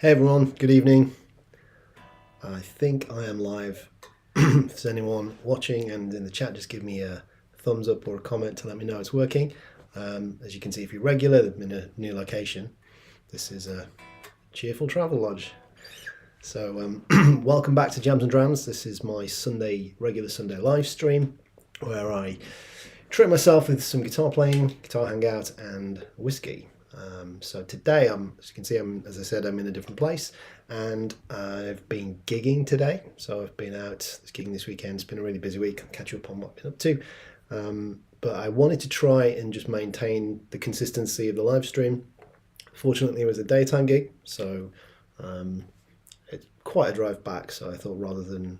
Hey everyone, good evening. I think I am live. If there's anyone watching and in the chat, just give me a thumbs up or a comment to let me know it's working. As you can see, if you're regular, I'm in a new location. This is a cheerful Travelodge. So welcome back to Jams and Drams. This is my regular Sunday live stream where I treat myself with some guitar playing, guitar hangout, and whiskey. So today, as you can see, as I said, I'm in a different place, and I've been gigging today. So I've been out gigging this weekend. It's been a really busy week. I'll catch you up on what I've been up to. But I wanted to try and just maintain the consistency of the live stream. Fortunately, it was a daytime gig, so it's quite a drive back. So I thought rather than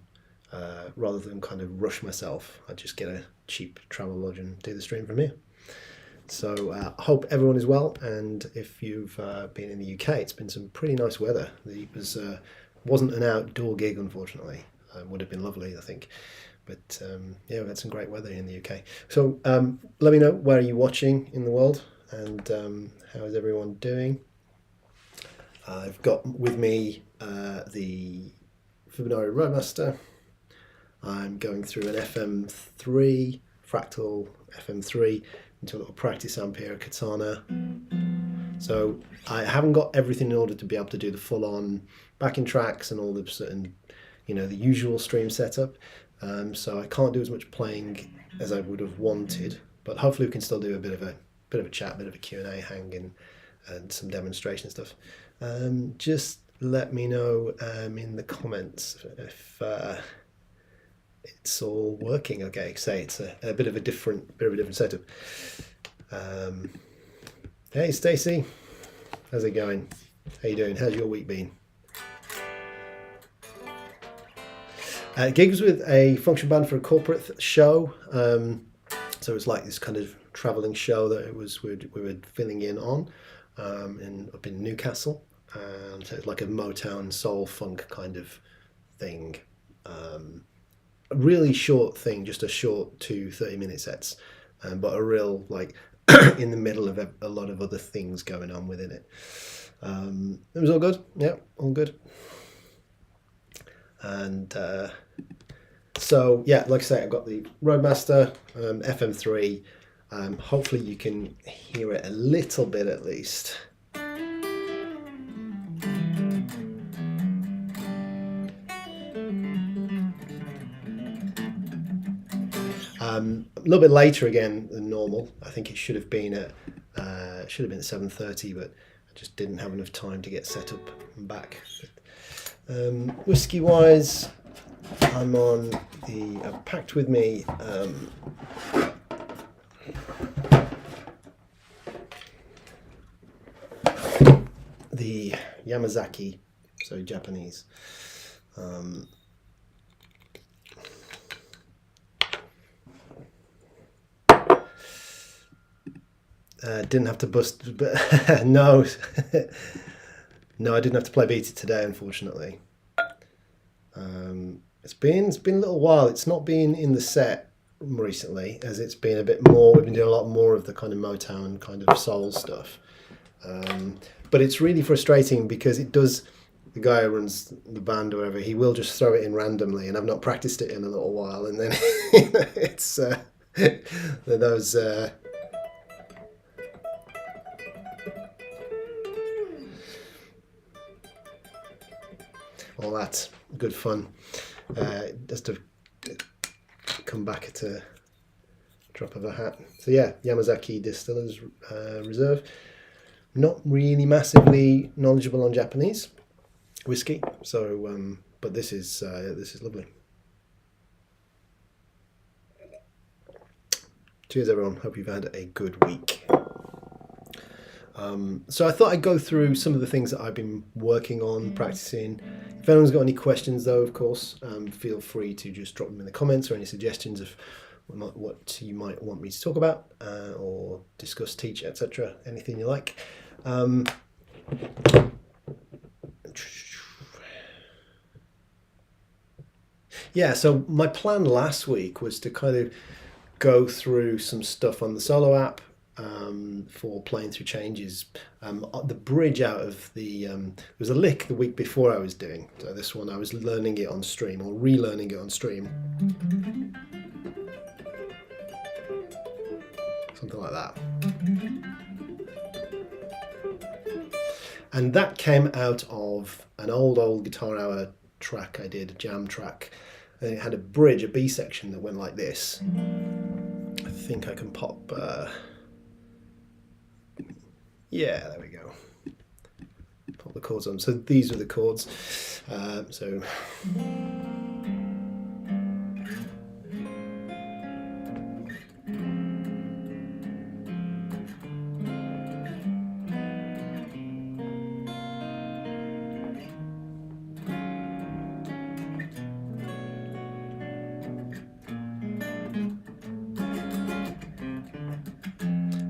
kind of rush myself, I'd just get a cheap Travelodge and do the stream from here. So I hope everyone is well, and if you've been in the UK, it's been some pretty nice weather. It wasn't an outdoor gig, unfortunately. Would have been lovely, I think. But yeah, we've had some great weather in the UK. So let me know, where are you watching in the world, and how is everyone doing? I've got with me the Fibonacci Roadmaster. I'm going through an FM3, Fractal FM3, into a little practice amp here, a Katana. So I haven't got everything in order to be able to do the full-on backing tracks and all the certain, the usual stream setup. So I can't do as much playing as I would have wanted, but hopefully we can still do a bit of a chat, a bit of a Q&A hang and some demonstration stuff. Just let me know in the comments if it's all working okay. Say it's a bit of a different setup. Hey Stacey, how's it going? How you doing? How's your week been? Gigs with a function band for a corporate show. So it's like this kind of travelling show that we were filling in on up in Newcastle. So it's like a Motown soul funk kind of thing. A really short thing, just a short 30-minute sets, but a real in the middle of a lot of other things going on within it. It was all good, yeah, all good. And so yeah, like I say, I've got the Roadmaster FM3. Hopefully you can hear it a little bit at least. A little bit later again than normal. I think it should have been at 7:30, but I just didn't have enough time to get set up and back. Whiskey wise, I'm on I've packed with me the Yamazaki, so Japanese. Didn't have to bust, but no, no, I didn't have to play beta today, unfortunately. It's been a little while. It's not been in the set recently, as it's been a bit more. We've been doing a lot more of the kind of Motown kind of soul stuff, but it's really frustrating because it does. The guy who runs the band or whatever, he will just throw it in randomly, and I've not practiced it in a little while, and then it's those. All that good fun. Just to come back at a drop of a hat. So yeah, Yamazaki Distillers Reserve. Not really massively knowledgeable on Japanese whiskey, so but this is lovely. Cheers, everyone. Hope you've had a good week. So I thought I'd go through some of the things that I've been working on, practicing. If anyone's got any questions, though, of course, feel free to just drop them in the comments or any suggestions of what you might want me to talk about or discuss, teach, etc. Anything you like. Yeah, so my plan last week was to kind of go through some stuff on the solo app for playing through changes. The bridge out of there was a lick the week before I was doing. So this one I was learning it on stream or relearning it on stream. Something like that. And that came out of an old Guitar Hour track I did, a jam track. And it had a bridge, a B section that went like this. I think I can pop... yeah, there we go. Pop the chords on. So these are the chords. So...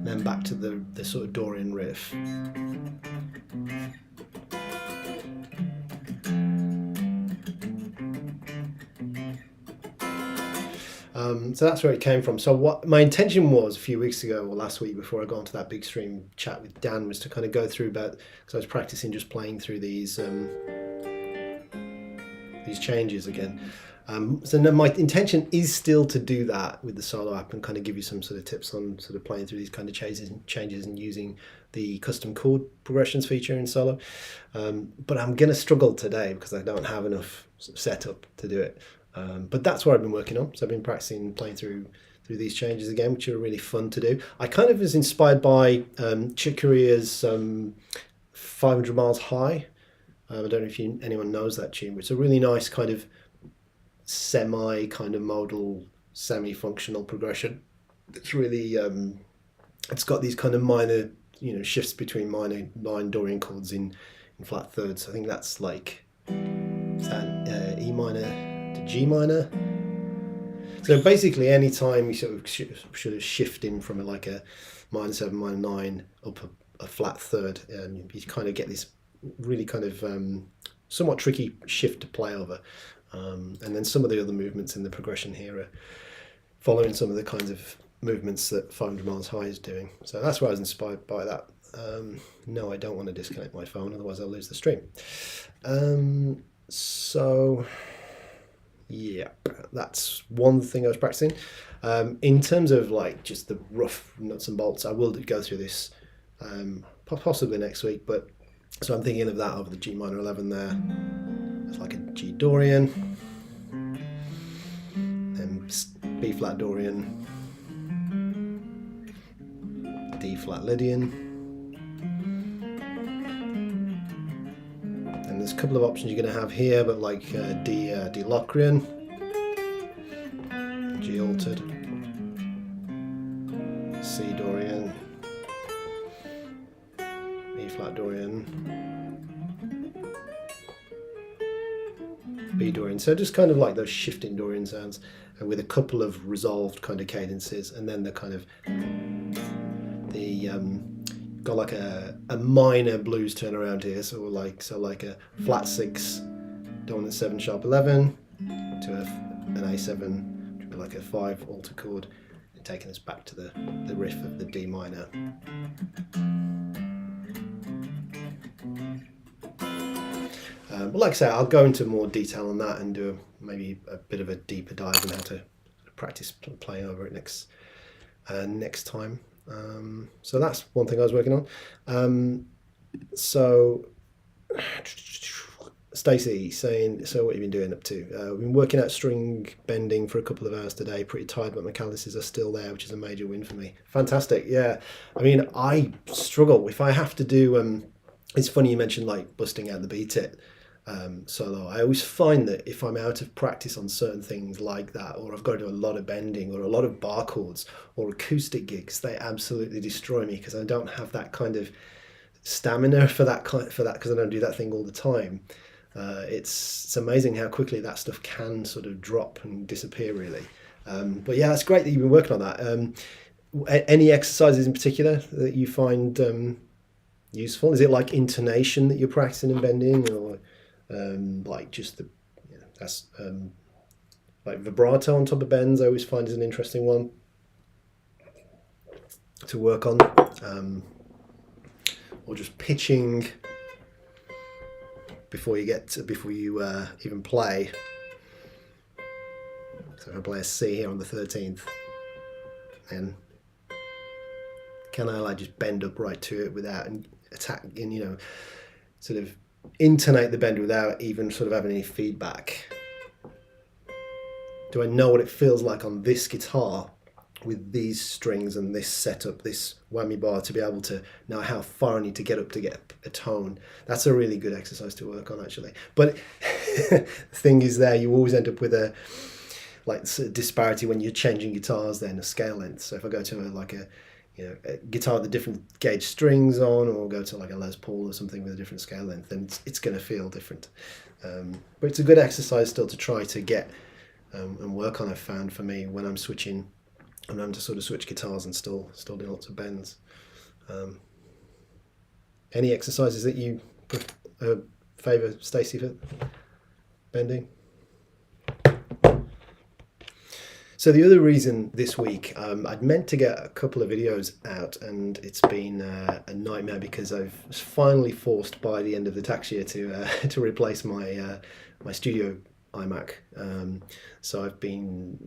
then back to the sort of Dorian riff. So that's where it came from. So what my intention was a few weeks ago or last week before I got onto that big stream chat with Dan was to kind of go through about, because I was practicing just playing through these changes again. So no, my intention is still to do that with the solo app and kind of give you some sort of tips on sort of playing through these kind of changes and using the custom chord progressions feature in solo. But I'm going to struggle today because I don't have enough setup to do it. But that's what I've been working on. So I've been practicing playing through these changes again, which are really fun to do. I kind of was inspired by Chick Corea's 500 Miles High. I don't know if anyone knows that tune, but it's a really nice kind of modal, semi-functional progression. It's really it's got these kind of minor, shifts between minor 9 Dorian chords in flat thirds. I think that's like E minor to G minor. So basically, any time you sort of shift in from like a minor 7, minor 9 up a flat third, you kind of get this really kind of somewhat tricky shift to play over. And then some of the other movements in the progression here are following some of the kinds of movements that 500 Miles High is doing. So that's why I was inspired by that. No, I don't want to disconnect my phone, otherwise I'll lose the stream. So yeah, that's one thing I was practicing. In terms of like just the rough nuts and bolts, I will go through this possibly next week, but so I'm thinking of that over the G minor 11 there. It's like a G Dorian, then B flat Dorian, D flat Lydian, and there's a couple of options you're going to have here, but like D Locrian, G altered, C Dorian, E flat Dorian, B Dorian. So just kind of like those shifting Dorian sounds, and with a couple of resolved kind of cadences, and then the kind of got like a minor blues turnaround here. So like a flat 6 dominant 7 sharp 11 to an A7, which would be like a 5 alter chord, and taking us back to the riff of the D minor. But like I say, I'll go into more detail on that and do maybe a bit of a deeper dive on how to practice playing over it next time. So that's one thing I was working on. So Stacey saying, so what have you been doing up to? We've been working out string bending for a couple of hours today. Pretty tired, but my calluses are still there, which is a major win for me. Fantastic, yeah. I mean, I struggle if I have to do. It's funny you mentioned like busting out the beat it. Solo. I always find that if I'm out of practice on certain things like that, or I've got to do a lot of bending or a lot of bar chords or acoustic gigs, they absolutely destroy me because I don't have that kind of stamina for that because I don't do that thing all the time. It's amazing how quickly that stuff can sort of drop and disappear really. But yeah, that's great that you've been working on that. Any exercises in particular that you find useful? Is it like intonation that you're practicing and bending, or like just that's like vibrato on top of bends? I always find is an interesting one. to work on, or just pitching before you even play. So if I play a C here on the 13th, then can I just bend up right to it without attacking, sort of intonate the bend without even sort of having any feedback? Do I know what it feels like on this guitar with these strings and this setup, this whammy bar, to be able to know how far I need to get up to get a tone? That's a really good exercise to work on, actually. But the thing is, you always end up with a disparity when you're changing guitars, then a scale length. So if I go to a guitar with the different gauge strings on, or go to like a Les Paul or something with a different scale length, then it's going to feel different. But it's a good exercise still to try to get and work on. I've found for me when I'm switching, I'm having to sort of switch guitars and still do lots of bends. Any exercises that you favour, Stacey, for bending? So the other reason this week, I'd meant to get a couple of videos out, and it's been a nightmare because I've finally forced by the end of the tax year to replace my studio iMac. So I've been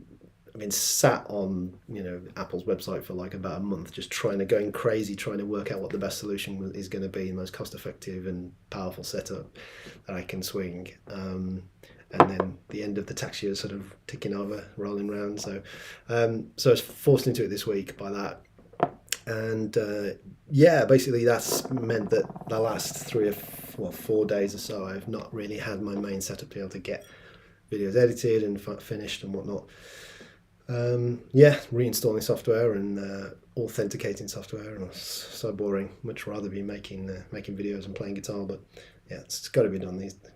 sat on Apple's website for like about a month, just going crazy, trying to work out what the best solution is going to be, the most cost-effective and powerful setup that I can swing. And then the end of the tax year is sort of ticking over, rolling round. So I was forced into it this week by that. And basically that's meant that the last 4 days or so, I've not really had my main setup to be able to get videos edited and finished and whatnot. Reinstalling software and authenticating software, and it's so boring. Much rather be making videos and playing guitar, but yeah, it's got to be done these days.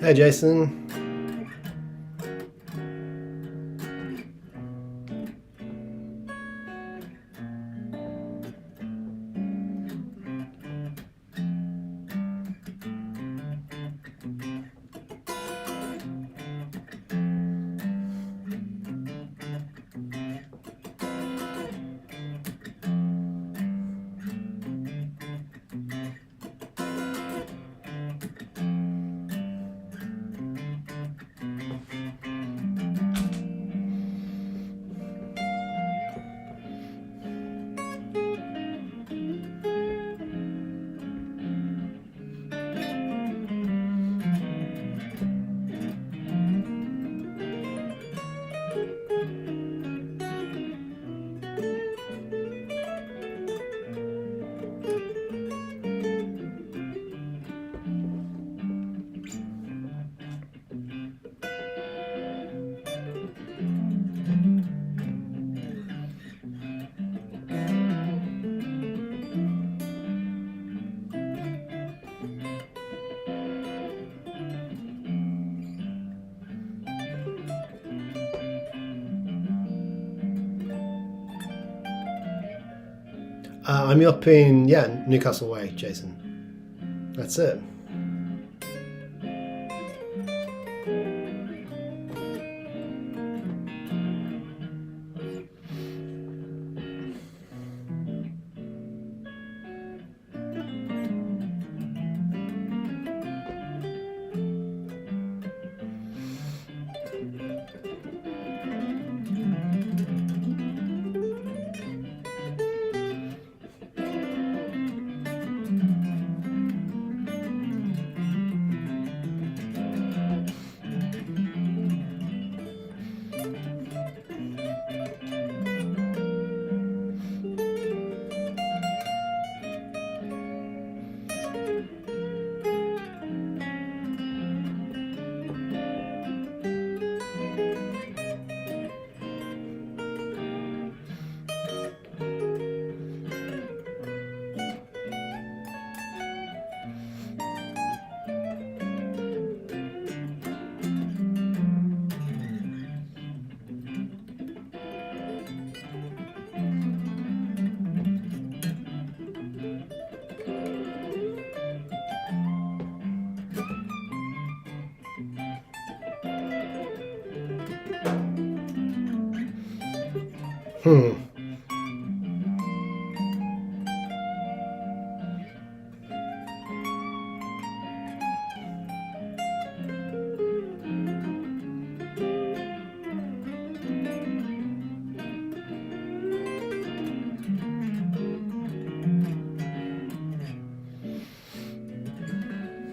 Hey Jason. I'm up in Newcastle Way, Jason. That's it. Hmm.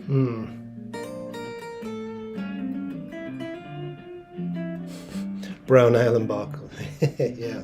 Hmm. Brown ale and bark. Yeah.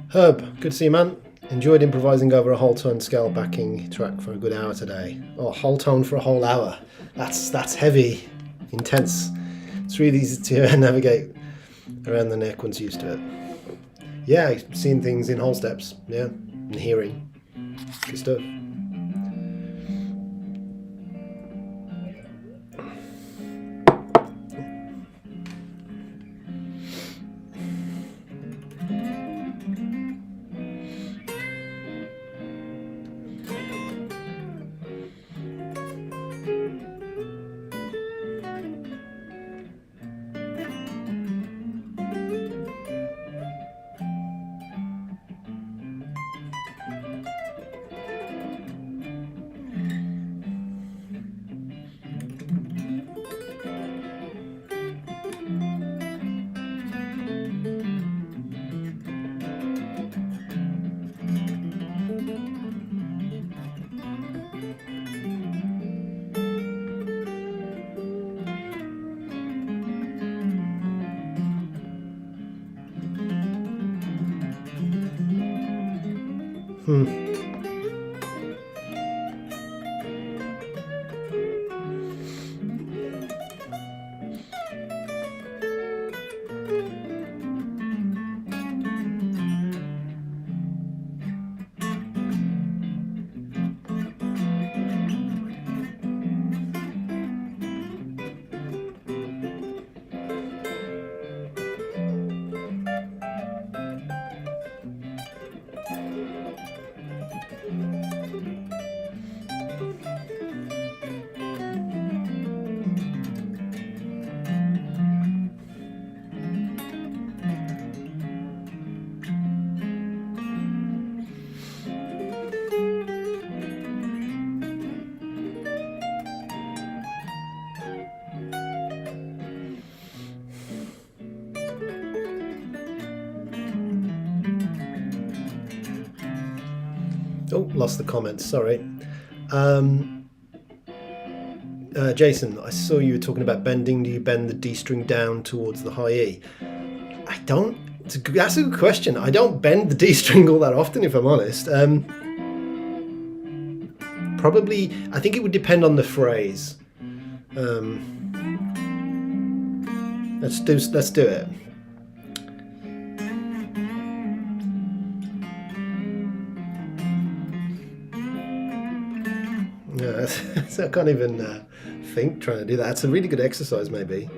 Herb, good to see you, man. Enjoyed improvising over a whole tone scale backing track for a good hour today. Oh, whole tone for a whole hour. That's heavy, intense. It's really easy to navigate around the neck once used to it. Yeah, seeing things in whole steps. Yeah, and hearing. Good stuff. Oh, lost the comments, sorry. Jason, I saw you were talking about bending. Do you bend the D string down towards the high E? I don't. That's a good question. I don't bend the D string all that often, if I'm honest. Probably, I think it would depend on the phrase. Let's do it. Yeah, I can't even think trying to do that. It's a really good exercise, maybe.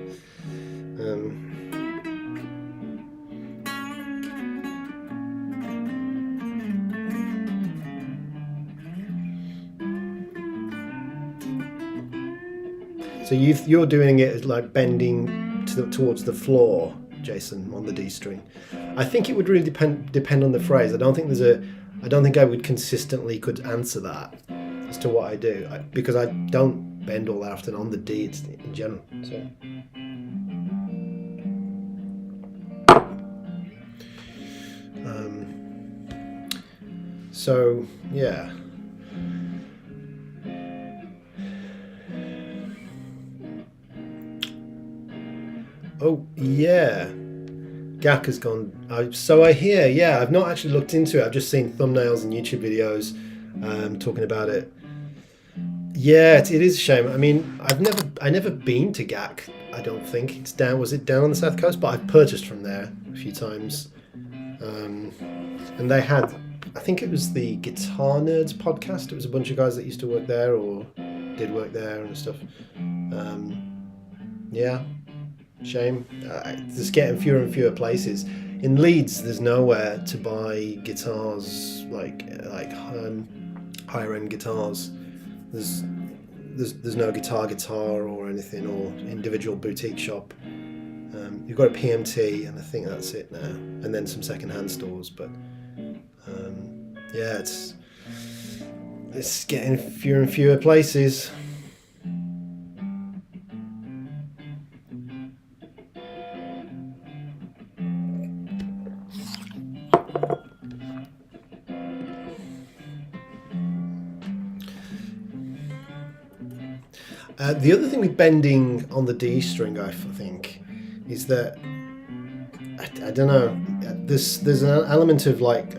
So you're doing it like bending towards the floor, Jason, on the D string. I think it would really depend on the phrase. I don't think I would consistently could answer that as to what I do, because I don't bend all that often on the D in general. So yeah. Oh yeah, Gak has gone. So I hear. Yeah, I've not actually looked into it. I've just seen thumbnails and YouTube videos talking about it. Yeah, it is a shame. I mean, I never been to Gak. I don't think it's down. Was it down on the south coast? But I've purchased from there a few times, and they had. I think it was the Guitar Nerds podcast. It was a bunch of guys that used to work there or did work there and stuff. Yeah. Shame. Just getting fewer and fewer places. In Leeds, there's nowhere to buy guitars like higher end guitars. There's no guitar or anything, or individual boutique shop. You've got a PMT, and I think that's it now, and then some second-hand stores. But yeah, it's getting fewer and fewer places. The other thing with bending on the D string, I think, is that I don't know. There's an element of like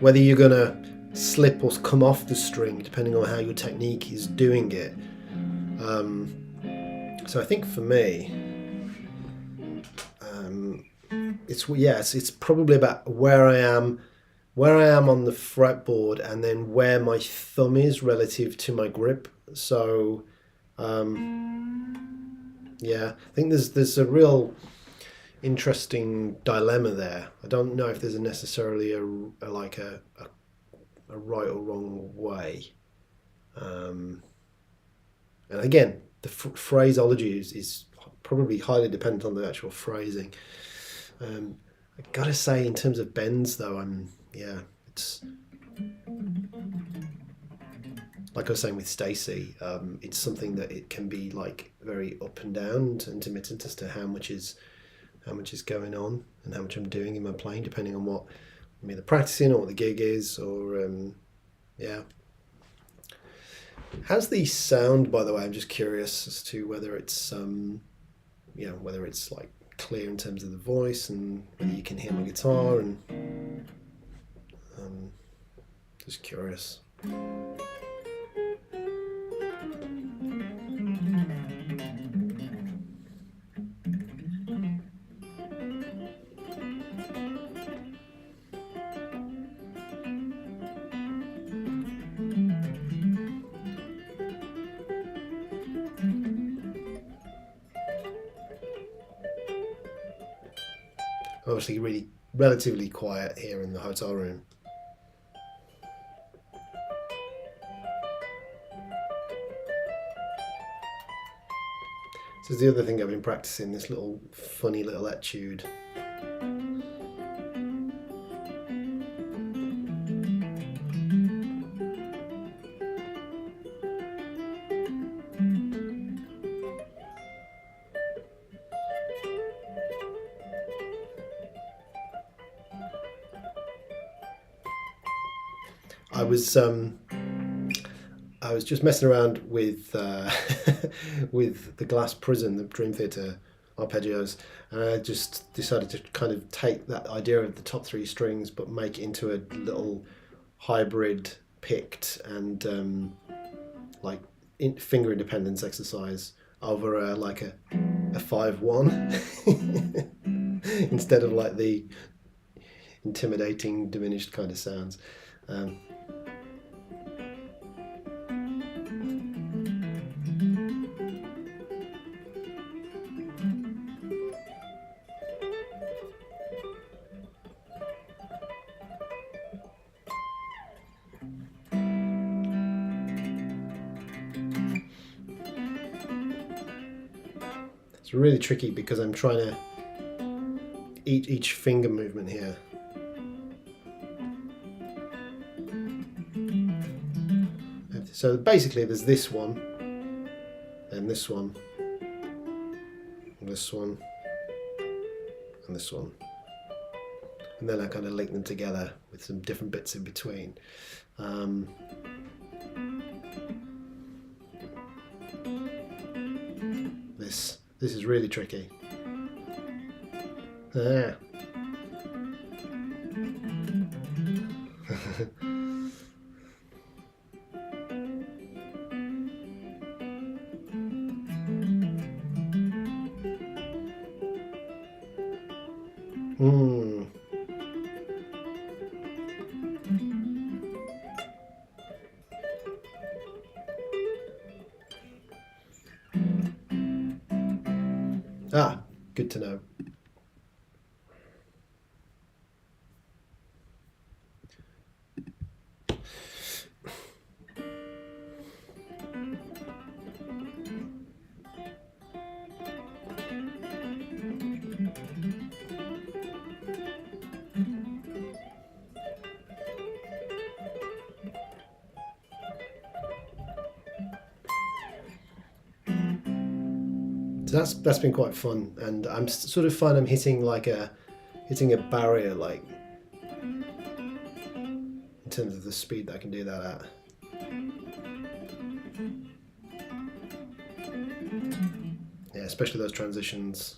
whether you're gonna slip or come off the string, depending on how your technique is doing it. So I think for me, it's probably about where I am on the fretboard, and then where my thumb is relative to my grip. So. Yeah, I think there's a real interesting dilemma there. I don't know if there's necessarily a right or wrong way. And again, the phraseology is probably highly dependent on the actual phrasing. I gotta say, in terms of bends, though, it's. Like I was saying with Stacey, it's something that it can be like very up and down and intermittent as to how much is going on and how much I'm doing in my playing, depending on what I'm either practicing or what the gig is, or yeah. How's the sound, by the way? I'm just curious as to whether it's whether it's like clear in terms of the voice, and whether you can hear my guitar, and just curious. Obviously really relatively quiet here in the hotel room. This is the other thing I've been practicing, this funny little etude. I was just messing around with with the glass prison, the Dream Theater arpeggios, and I just decided to kind of take that idea of the top three strings but make it into a little hybrid picked and finger independence exercise over like a 5-1 instead of like the intimidating diminished kind of sounds. It's really tricky because I'm trying to each finger movement here. So basically there's this one, and this one, and this one, and this one. And then I kind of link them together with some different bits in between. This is really tricky. Ah. Ah, good to know. So that's been quite fun, and I'm sort of find I'm hitting a barrier, like in terms of the speed that I can do that at. Yeah, especially those transitions.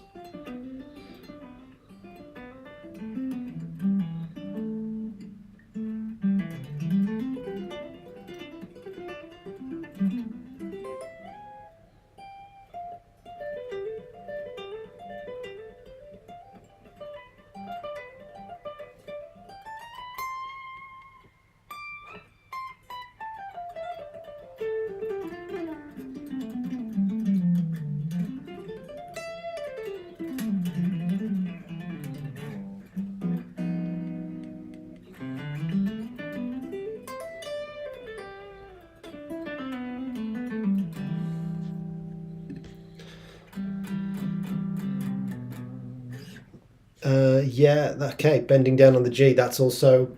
Yeah, okay, bending down on the G, that's also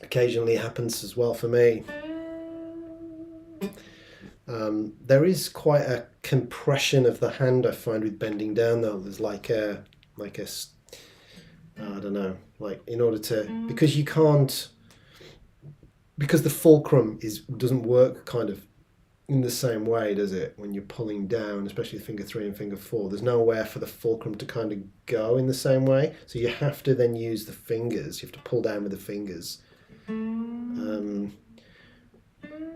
occasionally happens as well for me. There is quite a compression of the hand I find with bending down though. There's I don't know, like in order to, because you can't, because the fulcrum doesn't work kind of in the same way, does it? When you're pulling down, especially finger 3 and finger 4, there's nowhere for the fulcrum to kind of go in the same way. So you have to then use the fingers. You have to pull down with the fingers,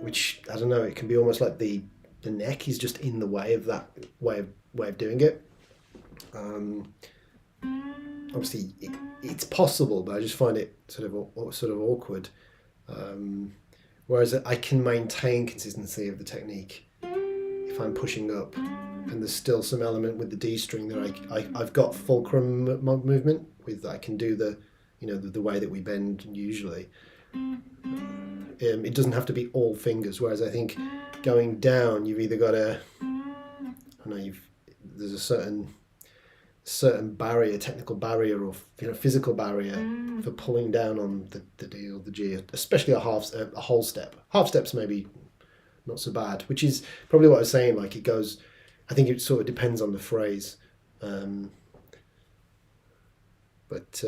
which I don't know. It can be almost like the neck is just in the way of that way of doing it. Obviously, it's possible, but I just find it sort of awkward. Whereas I can maintain consistency of the technique if I'm pushing up, and there's still some element with the D string that I've got fulcrum movement with. I can do the way that we bend usually. It doesn't have to be all fingers. Whereas I think going down, you've either got there's a certain barrier, technical barrier, or physical barrier for pulling down on the D or the G, especially a whole step. Half steps maybe not so bad, which is probably what I was saying. Like it goes, I think it sort of depends on the phrase, but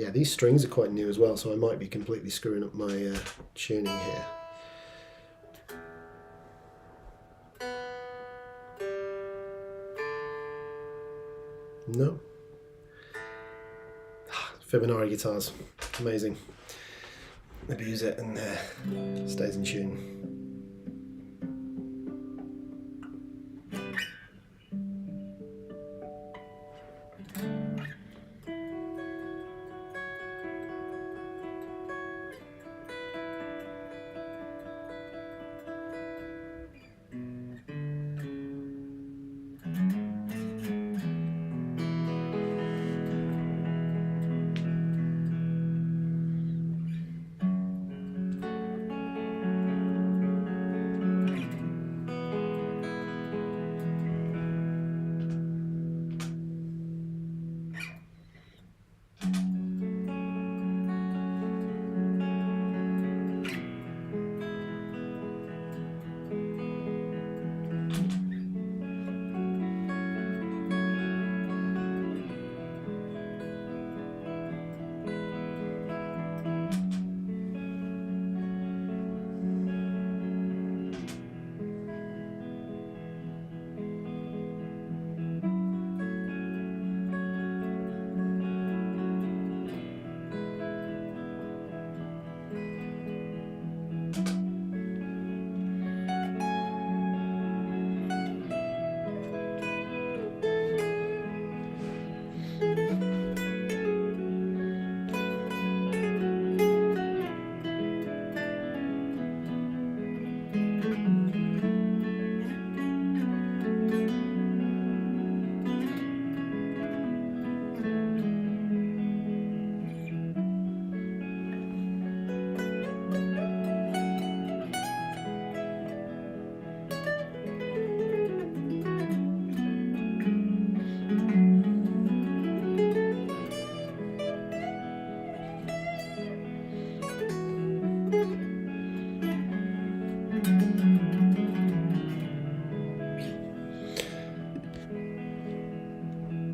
Yeah, these strings are quite new as well, so I might be completely screwing up my tuning here. No. Fibonacci guitars, amazing. Abuse it and stays in tune.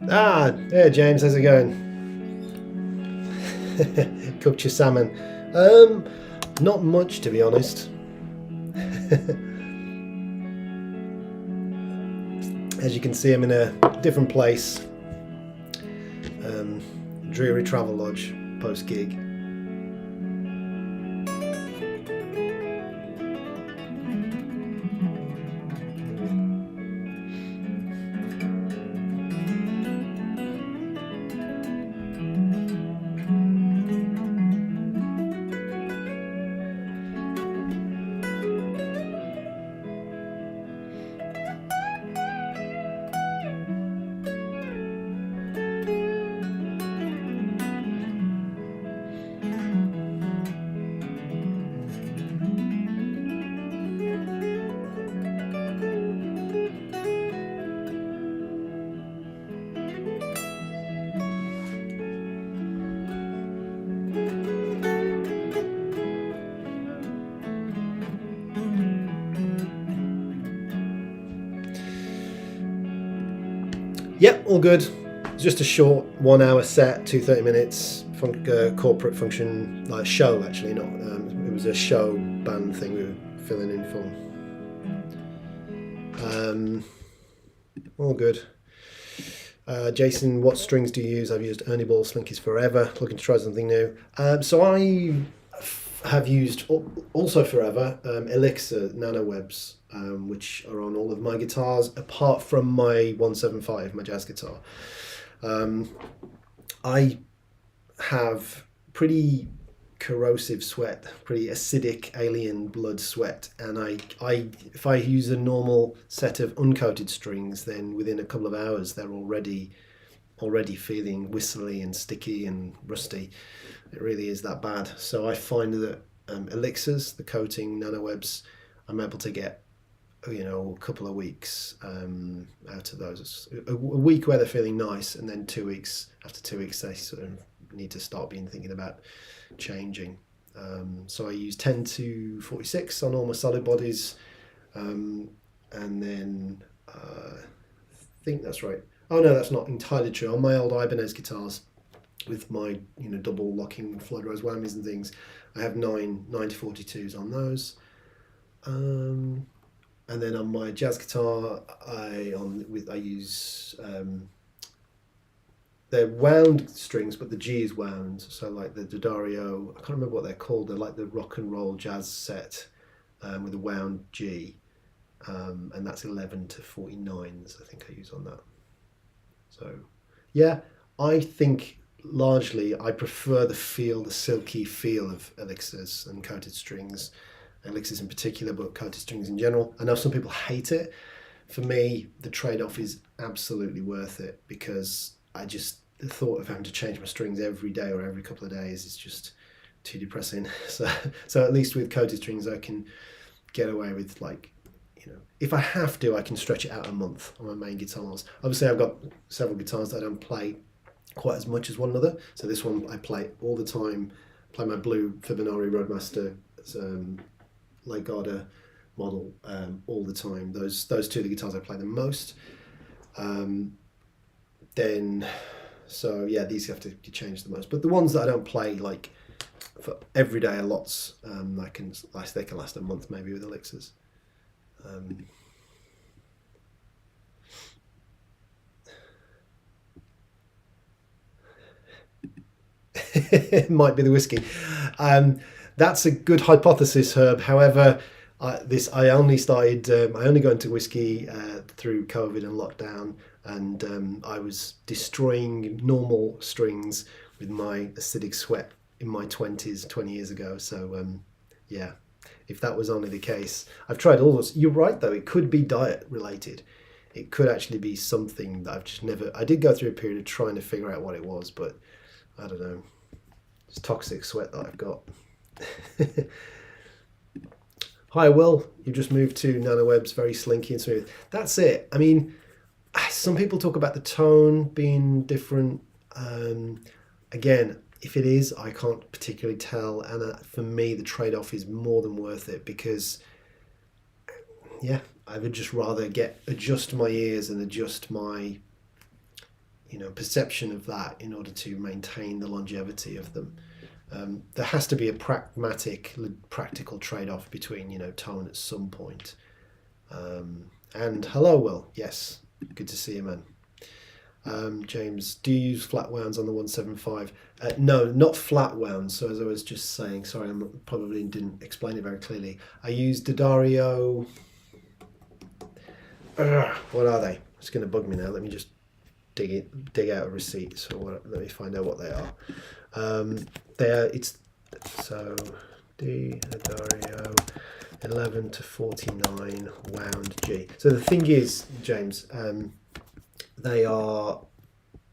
Ah, hey James, how's it going? Cooked your salmon. Not much to be honest. As you can see, I'm in a different place. Dreary Travelodge post gig. Yep, all good. It's just a short 1 hour set, 2 30 minutes. Corporate function, like show actually, not. It was a show band thing we were filling in for. All good. Jason, what strings do you use? I've used Ernie Ball Slinkies forever. Looking to try something new. So I have used also forever Elixir nano webs, which are on all of my guitars apart from my 175, my jazz guitar. I have pretty corrosive sweat, pretty acidic alien blood sweat, and I if I use a normal set of uncoated strings, then within a couple of hours they're already feeling whistly and sticky and rusty. It really is that bad. So I find that elixirs, the coating nanowebs, I'm able to get a couple of weeks out of those. A week where they're feeling nice, and then 2 weeks. After 2 weeks, they sort of need to start thinking about changing. So I use 10 to 46 on all my solid bodies, and then I think that's right. Oh no, that's not entirely true. On my old Ibanez guitars, with my double locking Floyd Rose whammies and things. I have 9/40-42s on those. And then on my jazz guitar, I use they're wound strings, but the G is wound. So like the D'Addario, I can't remember what they're called. They're like the rock and roll jazz set with a wound G, and that's 11/49s. I think I use on that. So yeah, I think largely I prefer the silky feel of elixirs and coated strings. Elixirs in particular, but coated strings in general. I know some people hate it. For me, the trade-off is absolutely worth it, because the thought of having to change my strings every day or every couple of days is just too depressing. So at least with coated strings, I can get away with, like, if I have to, I can stretch it out a month on my main guitars. Obviously, I've got several guitars that I don't play quite as much as one another. So this one I play all the time. Play my blue Fibonacci Roadmaster Late Garda model all the time. Those two are the guitars I play the most. These have to be changed the most. But the ones that I don't play like for every day are lots. They can last a month maybe with elixirs. It might be the whiskey. That's a good hypothesis, Herb. However, I only got into whiskey through COVID and lockdown, and I was destroying normal strings with my acidic sweat in my 20s 20 years ago. So yeah, if that was only the case. I've tried all those. You're right though, it could be diet related. It could actually be something that I've just never. I did go through a period of trying to figure out what it was, but I don't know. It's toxic sweat that I've got. Hi Will, you just moved to NanoWebs, very slinky and smooth. That's it. I mean, some people talk about the tone being different. Again, if it is, I can't particularly tell, and for me the trade-off is more than worth it, because yeah, I would just rather adjust my ears and adjust my perception of that in order to maintain the longevity of them. There has to be a practical trade-off between tone at some point. And hello Will, yes, good to see you, man. James, do you use flat wounds on the 175? No, not flat wounds. So as I was just saying, sorry, I probably didn't explain it very clearly. I use D'Addario. What are they? It's going to bug me now. Let me just dig out a receipt. So let me find out what they are. D'Addario 11/49 wound G. So the thing is, James, they are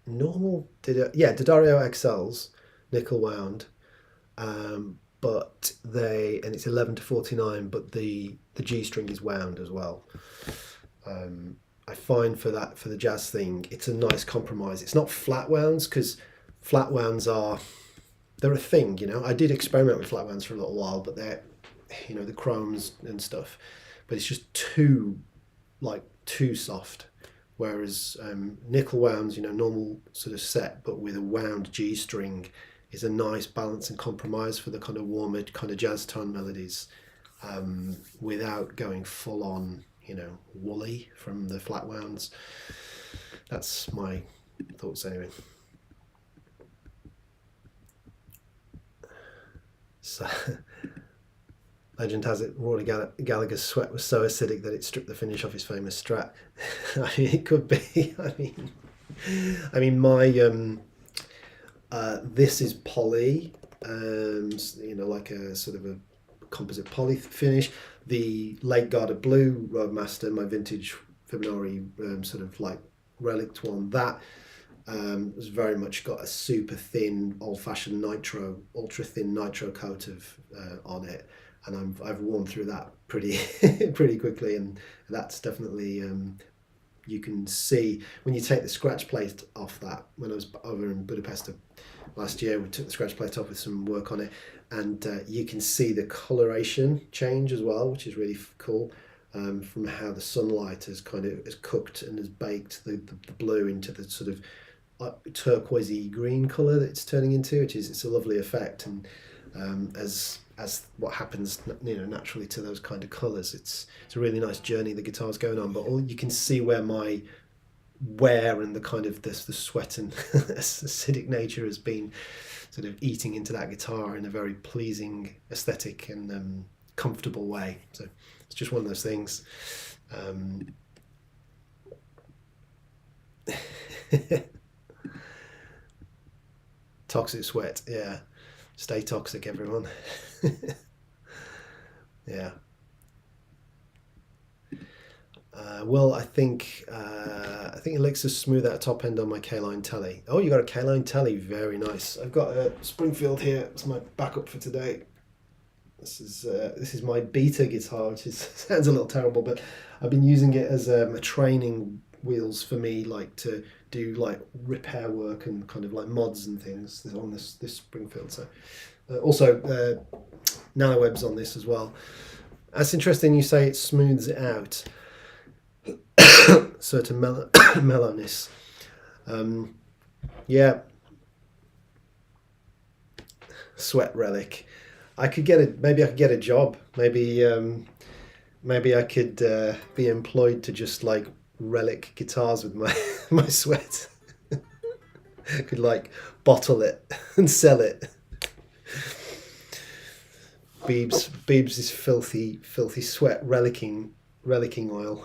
normal D'Addario XLs, nickel wound, but it's 11/49, but the G string is wound as well. I find for the jazz thing, it's a nice compromise. It's not flat wounds, because flat wounds they're a thing, I did experiment with flat wounds for a little while, but they're, the chromes and stuff, but it's just too soft. Whereas nickel wounds, normal sort of set, but with a wound G string, is a nice balance and compromise for the kind of warmer kind of jazz tone melodies, without going full on, woolly from the flat wounds. That's my thoughts anyway. So, legend has it, Rory Gallagher's sweat was so acidic that it stripped the finish off his famous Strat. I mean, it could be. I mean, my this is poly, like a sort of a composite poly finish. The Late Garda Blue Roadmaster, my vintage Fibonacci sort of like relict one, that was very much got a super thin, old-fashioned nitro, ultra-thin nitro coat on it, and I've worn through that pretty pretty quickly, and that's definitely you can see when you take the scratch plate off that. When I was over in Budapest last year, we took the scratch plate off with some work on it, and you can see the coloration change as well, which is really cool. From how the sunlight has cooked and has baked the blue into the sort of turquoisey green colour that it's turning into, which is, it's a lovely effect. And as what happens, naturally to those kind of colours, it's a really nice journey the guitar's going on. But all you can see where my wear and the kind of the sweat and acidic nature has been sort of eating into that guitar in a very pleasing aesthetic and comfortable way. So it's just one of those things. Toxic sweat, yeah. Stay toxic, everyone. Yeah. Well, I think it looks a smooth out top end on my K-line telly. Oh, you got a K-line telly, very nice. I've got a Springfield here. It's my backup for today. This is my beta guitar, which sounds a little terrible, but I've been using it as a training wheels for me, like to do like repair work and kind of like mods and things on this Springfield. So also nanowebs on this as well. That's interesting. You say it smooths it out. Certain mellowness. Yeah. Sweat relic. Maybe I could get a job. Maybe I could be employed to just like relic guitars with my sweat. I could like bottle it and sell it. Beebs is filthy sweat relicking oil.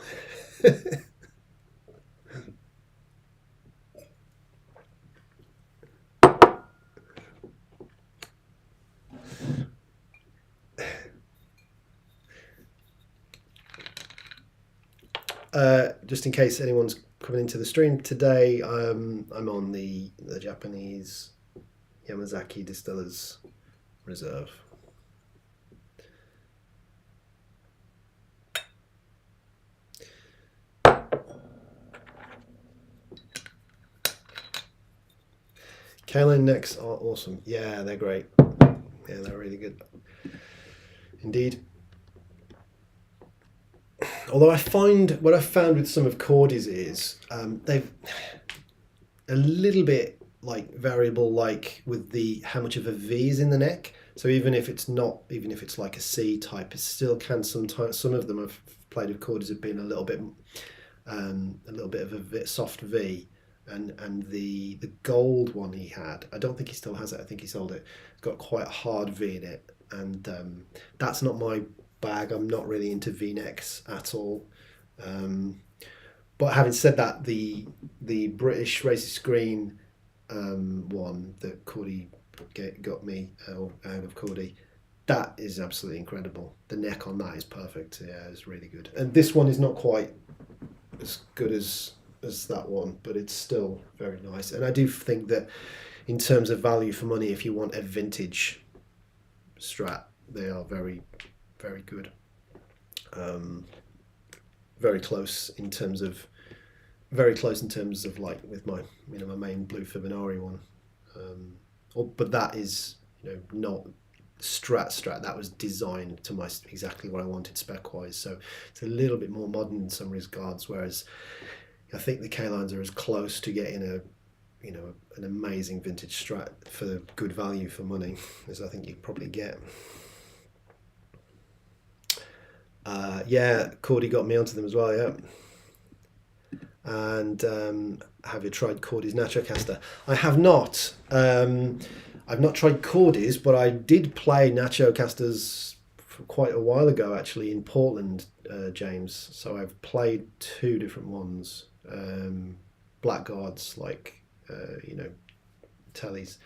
Just in case anyone's coming into the stream today, I'm on the Japanese Yamazaki Distillers Reserve. K-line necks are awesome. Yeah, they're great. Yeah, they're really good. Indeed. Although what I've found with some of Cordy's is they've a little bit like variable, like with how much of a V is in the neck. So even if it's like a C type, it still can sometimes. Some of them I've played with Cordy's have been a little bit of a soft V. And the gold one he had, I don't think he still has it. I think he sold it. It's got quite a hard V in it, and that's not my bag. I'm not really into V-necks at all. But having said that, the British Racist Green one that Cordy got me out of Cordy, that is absolutely incredible. The neck on that is perfect. Yeah, it's really good. And this one is not quite as good as that one, but it's still very nice. And I do think that in terms of value for money, if you want a vintage Strat, they are very, very good. Very close in terms of like with my my main blue Fibonacci one. But that is not Strat. That was designed to exactly what I wanted spec wise. So it's a little bit more modern in some regards, whereas I think the K-lines are as close to getting an amazing vintage Strat for good value for money as I think you probably get. Yeah, Cordy got me onto them as well, yeah. And have you tried Cordy's Nachocaster? I have not. I've not tried Cordy's, but I did play Nachocasters for quite a while ago, actually, in Portland, James. So I've played two different ones. Blackguards, like tellies.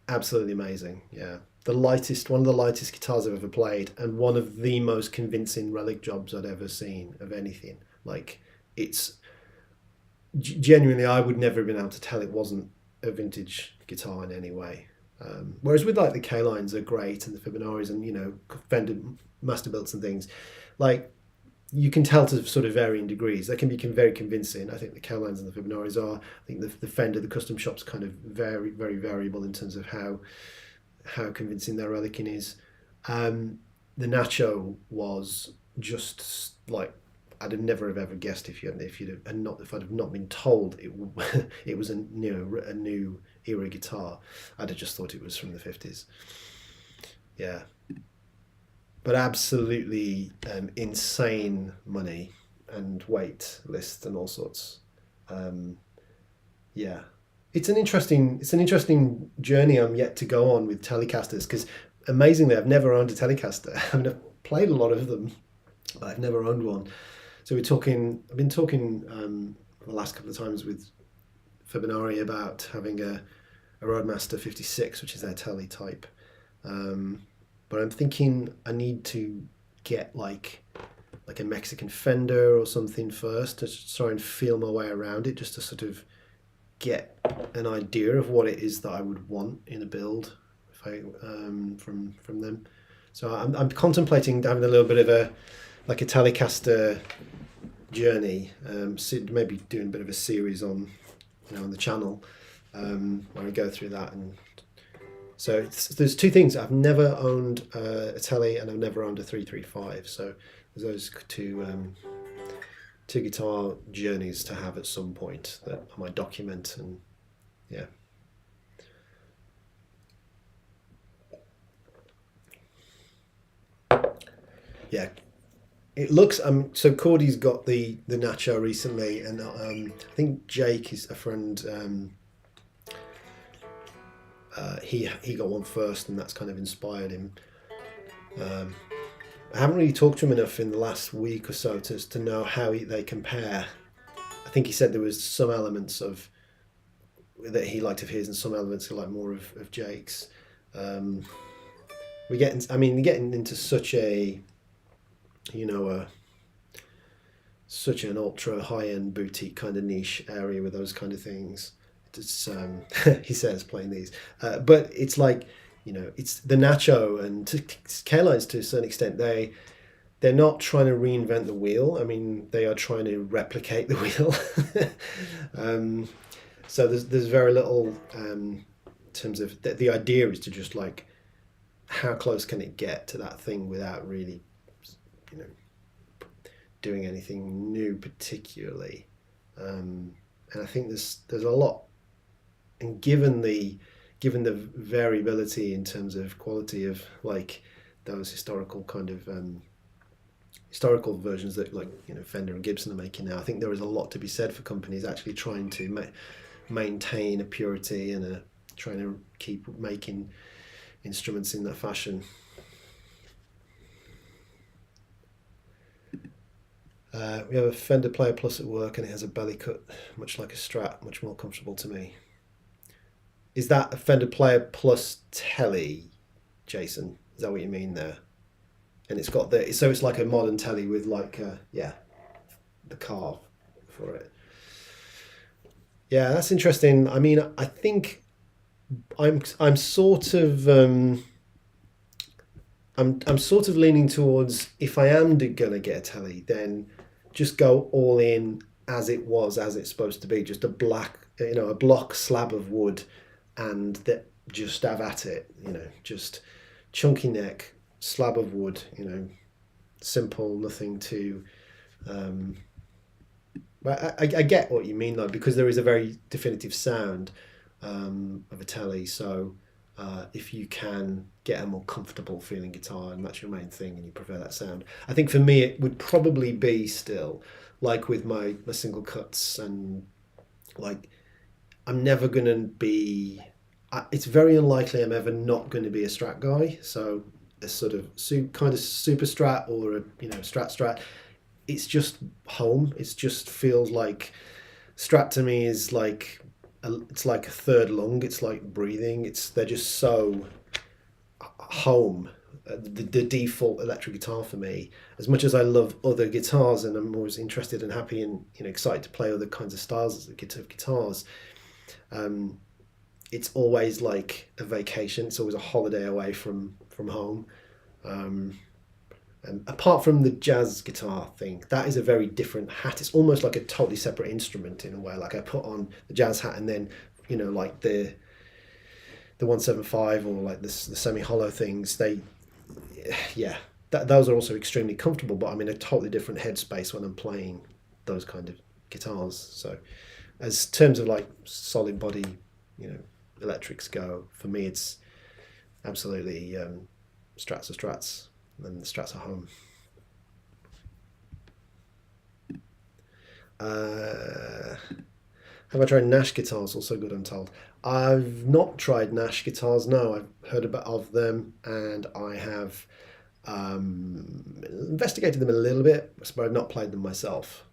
Absolutely amazing. Yeah, one of the lightest guitars I've ever played, and one of the most convincing relic jobs I'd ever seen of anything. Like, it's genuinely, I would never have been able to tell it wasn't a vintage guitar in any way. Whereas with like the K-lines are great, and the Fibonacci's, and Fender Masterbuilts and things, like, you can tell to sort of varying degrees. They can be very convincing. I think the K-lines and the Fibonacci's are. I think the Fender, the custom shop's kind of very, very variable in terms of how convincing their relicing is. The Nacho was just like I'd have never have ever guessed if I'd have not been told it was a new era guitar. I'd have just thought it was from the 50s. Yeah, but absolutely insane money and wait list and all sorts. Yeah, it's an interesting journey I'm yet to go on with Telecasters, because amazingly I've never owned a Telecaster. I mean, I've played a lot of them, but I've never owned one. So I've been talking the last couple of times with Fibonari about having a Roadmaster 56, which is their Tele type. But I'm thinking I need to get like a Mexican Fender or something first to try and feel my way around it, just to sort of get an idea of what it is that I would want in a build if I from them. So I'm contemplating having a little bit of a Telecaster journey, maybe doing a bit of a series on the channel where I go through that. And so there's two things: I've never owned a Tele and I've never owned a 335. So there's those two guitar journeys to have at some point that I might document. And yeah. Yeah, it looks so Cordy's got the Nacho recently, and I think Jake is a friend. He got one first, and that's kind of inspired him. I haven't really talked to him enough in the last week or so to know how they compare. I think he said there was some elements of that he liked of his, and some elements he liked more of Jake's. You're getting into such such an ultra high-end boutique kind of niche area with those kind of things. It's he says playing these, but it's like, it's the Nacho and K-Lines to a certain extent. They're not trying to reinvent the wheel. I mean, they are trying to replicate the wheel. So there's very little in terms of the idea is to just like, how close can it get to that thing without really doing anything new particularly. And I think there's a lot, and given the variability in terms of quality of like those historical kind of historical versions that Fender and Gibson are making now, I think there is a lot to be said for companies actually trying to maintain a purity and trying to keep making instruments in that fashion. We have a Fender Player Plus at work, and it has a belly cut, much like a Strat, much more comfortable to me. Is that a Fender Player Plus Tele, Jason? Is that what you mean there? And it's got so it's like a modern Tele with like the carve for it. Yeah, that's interesting. I mean, I think I'm sort of I'm sort of leaning towards, if I am gonna get a Tele, then just go all in as it was, as it's supposed to be, just a block slab of wood, and that just have at it, just chunky neck, slab of wood, simple, nothing too. But I get what you mean though, because there is a very definitive sound of a Tele. So if you can get a more comfortable feeling guitar, and that's your main thing, and you prefer that sound, I think for me it would probably be still like with my single cuts, and like I'm never gonna be. It's very unlikely I'm ever not going to be a Strat guy. So a sort of kind of super Strat or a Strat. It's just home. It just feels like Strat to me is like it's like a third lung. It's like breathing. They're just so home. The default electric guitar for me. As much as I love other guitars, and I'm always interested and happy and excited to play other kinds of styles of guitars. It's always like a vacation. It's always a holiday away from home. And apart from the jazz guitar thing, that is a very different hat. It's almost like a totally separate instrument in a way. Like I put on the jazz hat, and then like the 175 or like the semi-hollow things. those are also extremely comfortable, but I'm in a totally different headspace when I'm playing those kind of guitars. So as terms of like solid body, electrics go, for me it's absolutely Strats are Strats, and the Strats are home. Have I tried Nash guitars? Also good, I'm told. I've not tried Nash guitars. No, I've heard of them, and I have investigated them a little bit, but I've not played them myself.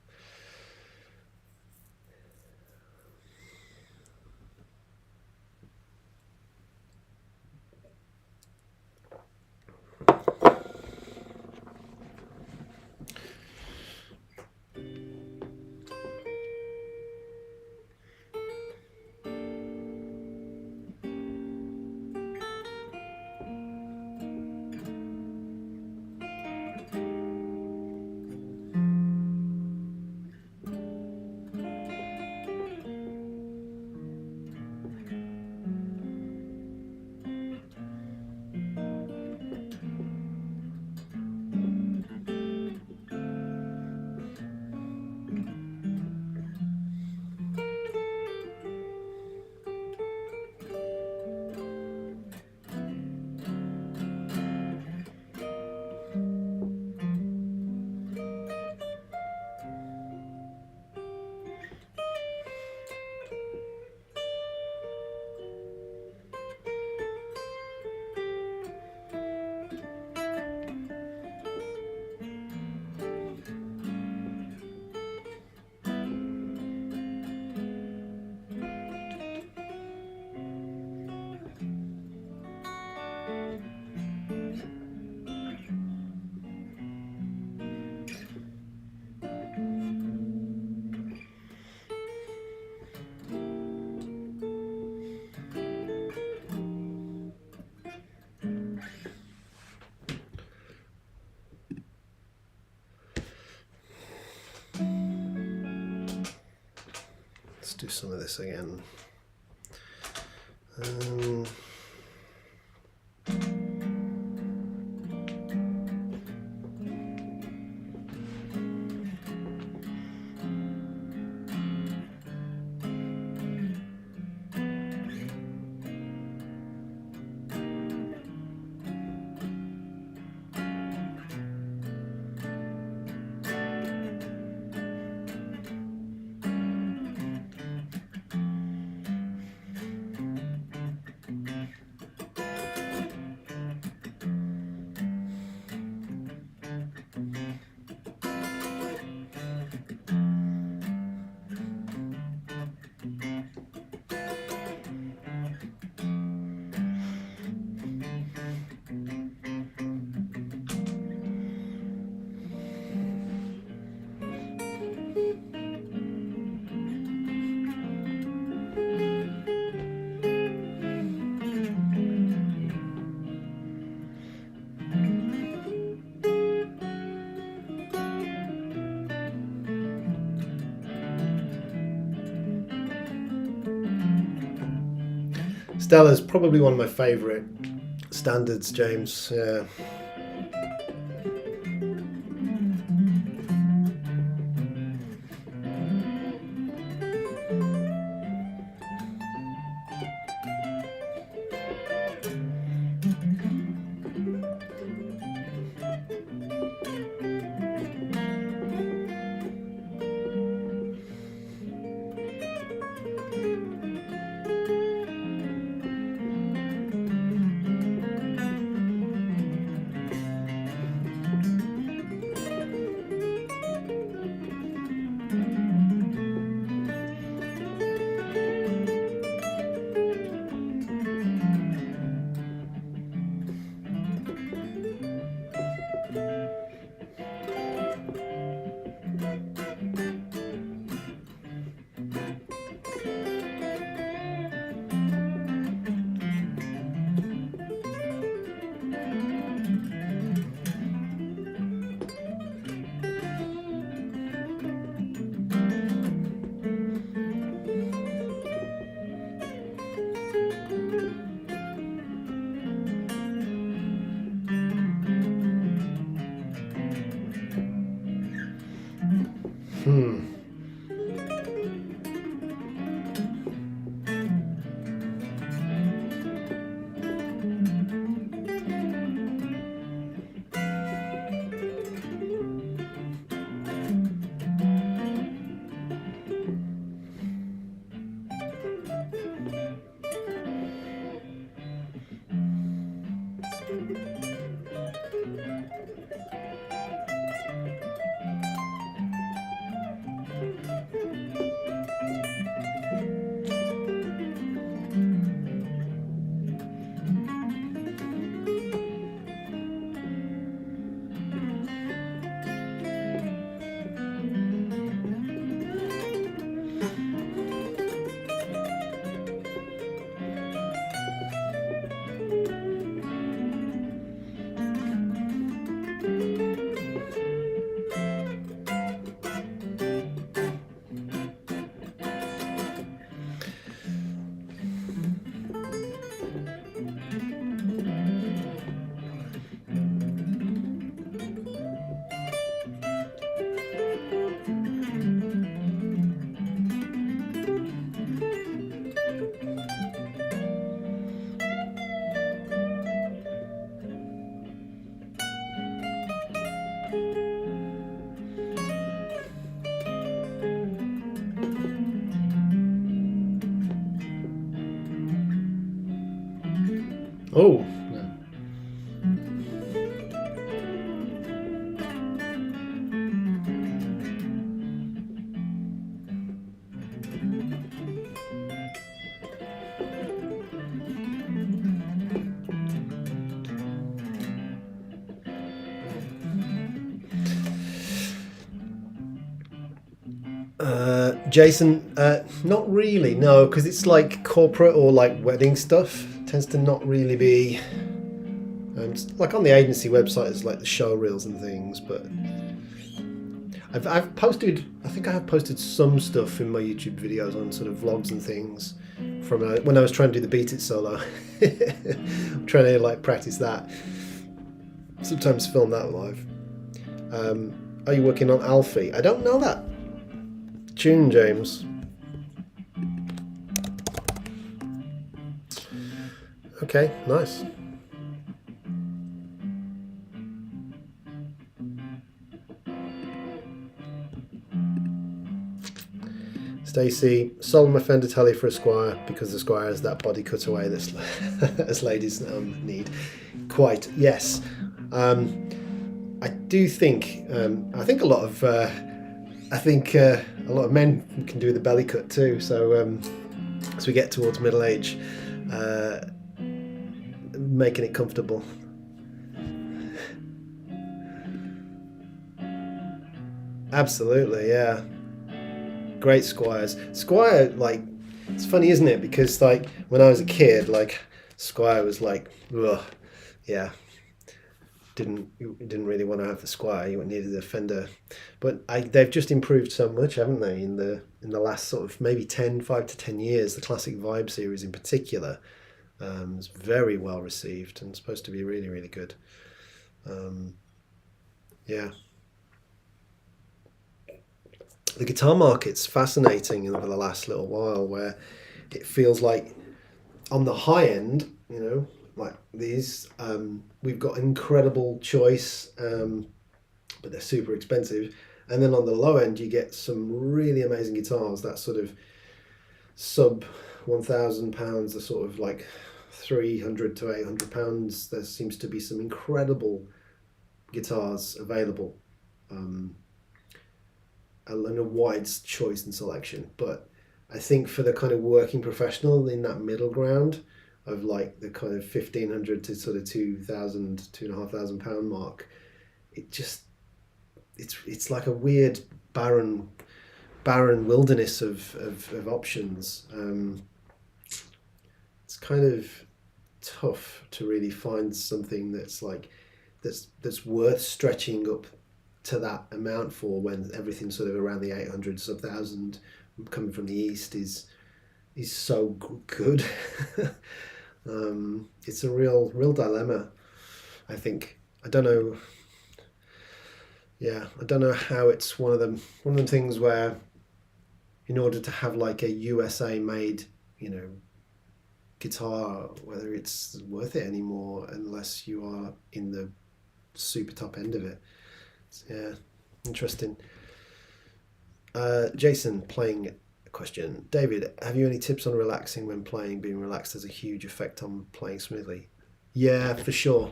Let's do some of this again. Stella's probably one of my favourite standards, James. Yeah. Oh, yeah. Jason, not really, no, because it's like corporate or like wedding stuff. Tends to not really be like on the agency website. It's like the show reels and things, but I've posted. I think I have posted some stuff in my YouTube videos on sort of vlogs and things from when I was trying to do the Beat It solo. I'm trying to like practice that. Sometimes film that live. Are you working on Alfie? I don't know that tune, James. Okay, nice. Stacey, sold my Fender Telly for a Squire because the Squire has that body cutaway that as ladies need. Quite, yes. I do think. I think a lot of. I think a lot of men can do the belly cut too. So as we get towards middle age, making it comfortable. Absolutely, yeah. Great Squires. Squire, like, it's funny, isn't it? Because like when I was a kid, like Squire was like, ugh, yeah. You didn't really want to have the Squire. You needed a Fender, but they've just improved so much, haven't they? In the last sort of maybe 5 to 10 years, the Classic Vibe series in particular is very well received and supposed to be really, really good. Yeah. The guitar market's fascinating over the last little while, where it feels like on the high end, like these, we've got incredible choice, but they're super expensive. And then on the low end, you get some really amazing guitars that sort of sub £1,000, the sort of like £300 to £800. There seems to be some incredible guitars available. And a wide choice and selection, but I think for the kind of working professional in that middle ground of like the kind of 1,500 to sort of 2,000, £2,500 mark, it's like a weird barren wilderness of options. It's kind of tough to really find something that's worth stretching up to that amount for, when everything sort of around the 800 sub 1,000 coming from the east is so good. It's a real dilemma, I think. I don't know how it's one of them things where in order to have like a USA made guitar, whether it's worth it anymore unless you are in the super top end of it. Yeah, interesting. Jason, playing question. David, have you any tips on relaxing when playing? Being relaxed has a huge effect on playing smoothly. Yeah, for sure.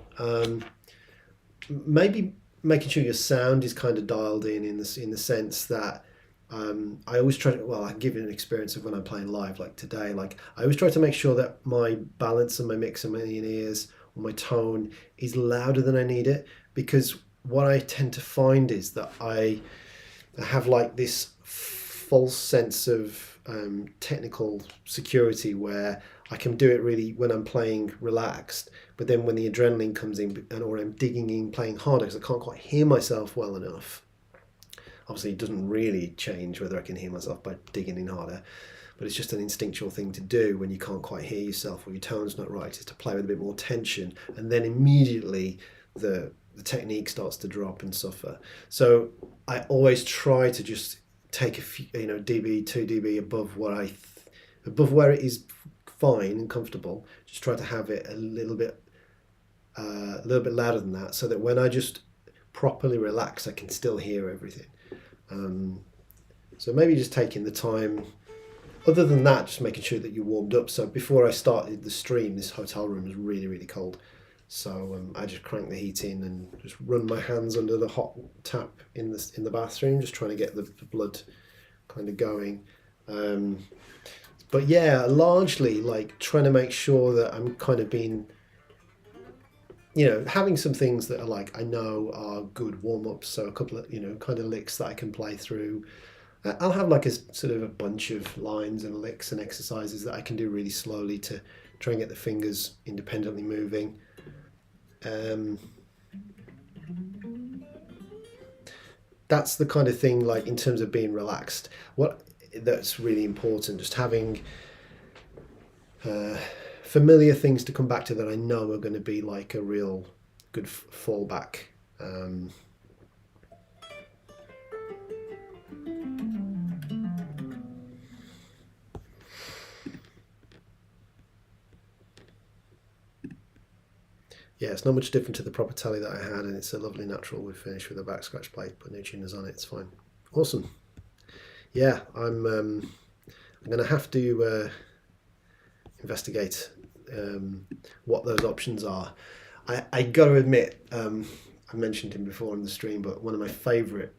Maybe making sure your sound is kind of dialed in the sense that I always try to, well, I can give you an experience of when I'm playing live, like today. Like I always try to make sure that my balance and my mix and my in-ears or my tone is louder than I need it, because what I tend to find is that I have like this false sense of technical security where I can do it really when I'm playing relaxed, but then when the adrenaline comes in or I'm digging in playing harder because I can't quite hear myself well enough. Obviously it doesn't really change whether I can hear myself by digging in harder, but it's just an instinctual thing to do when you can't quite hear yourself or your tone's not right, is to play with a bit more tension, and then immediately the technique starts to drop and suffer. So I always try to just take a few, dB, 2 dB above above where it is fine and comfortable. Just try to have it a little bit louder than that, so that when I just properly relax, I can still hear everything. So maybe just taking the time other than that, just making sure that you're warmed up. So before I started the stream, this hotel room was really, really cold. So I just cranked the heat in and just run my hands under the hot tap in the bathroom, just trying to get the blood kind of going. But yeah, largely like trying to make sure that I'm kind of being, having some things that are like I know are good warm-ups. So a couple of, kind of licks that I can play through. I'll have like a sort of a bunch of lines and licks and exercises that I can do really slowly to try and get the fingers independently moving. That's the kind of thing, like in terms of being relaxed, that's really important, just having familiar things to come back to that I know are going to be like a real good fallback. Yeah, it's not much different to the proper telly that I had, and it's a lovely natural wood finish with a back scratch plate. Put no tuners on it, it's fine. Awesome. Yeah, I'm going to have to investigate what those options are. I got to admit, I mentioned him before on the stream, but one of my favourite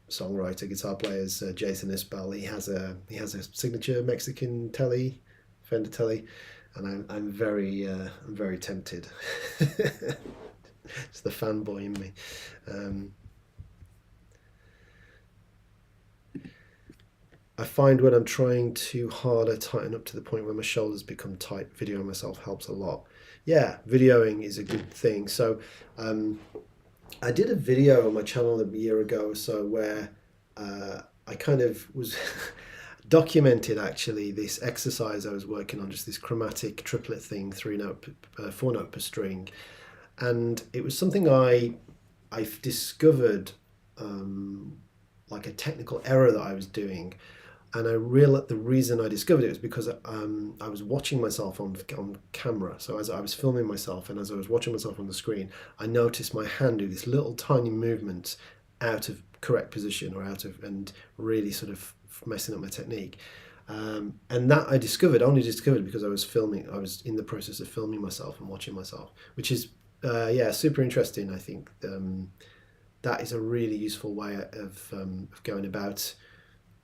songwriter, guitar players, Jason Isbell, he has a signature Mexican telly, Fender telly, and I'm very tempted. It's the fanboy in me. I find when I'm trying too hard, I tighten up to the point where my shoulders become tight. Videoing myself helps a lot. Yeah, videoing is a good thing. So I did a video on my channel a year ago or so where I kind of was documented actually this exercise I was working on, just this chromatic triplet thing, 4-note per string. And it was something I've discovered like a technical error that I was doing. And I realized the reason I discovered it was because I was watching myself on camera. So as I was filming myself and as I was watching myself on the screen, I noticed my hand do this little tiny movement out of correct position and really sort of messing up my technique. And that I only discovered because I was in the process of filming myself and watching myself, which is, super interesting. I think that is a really useful way of going about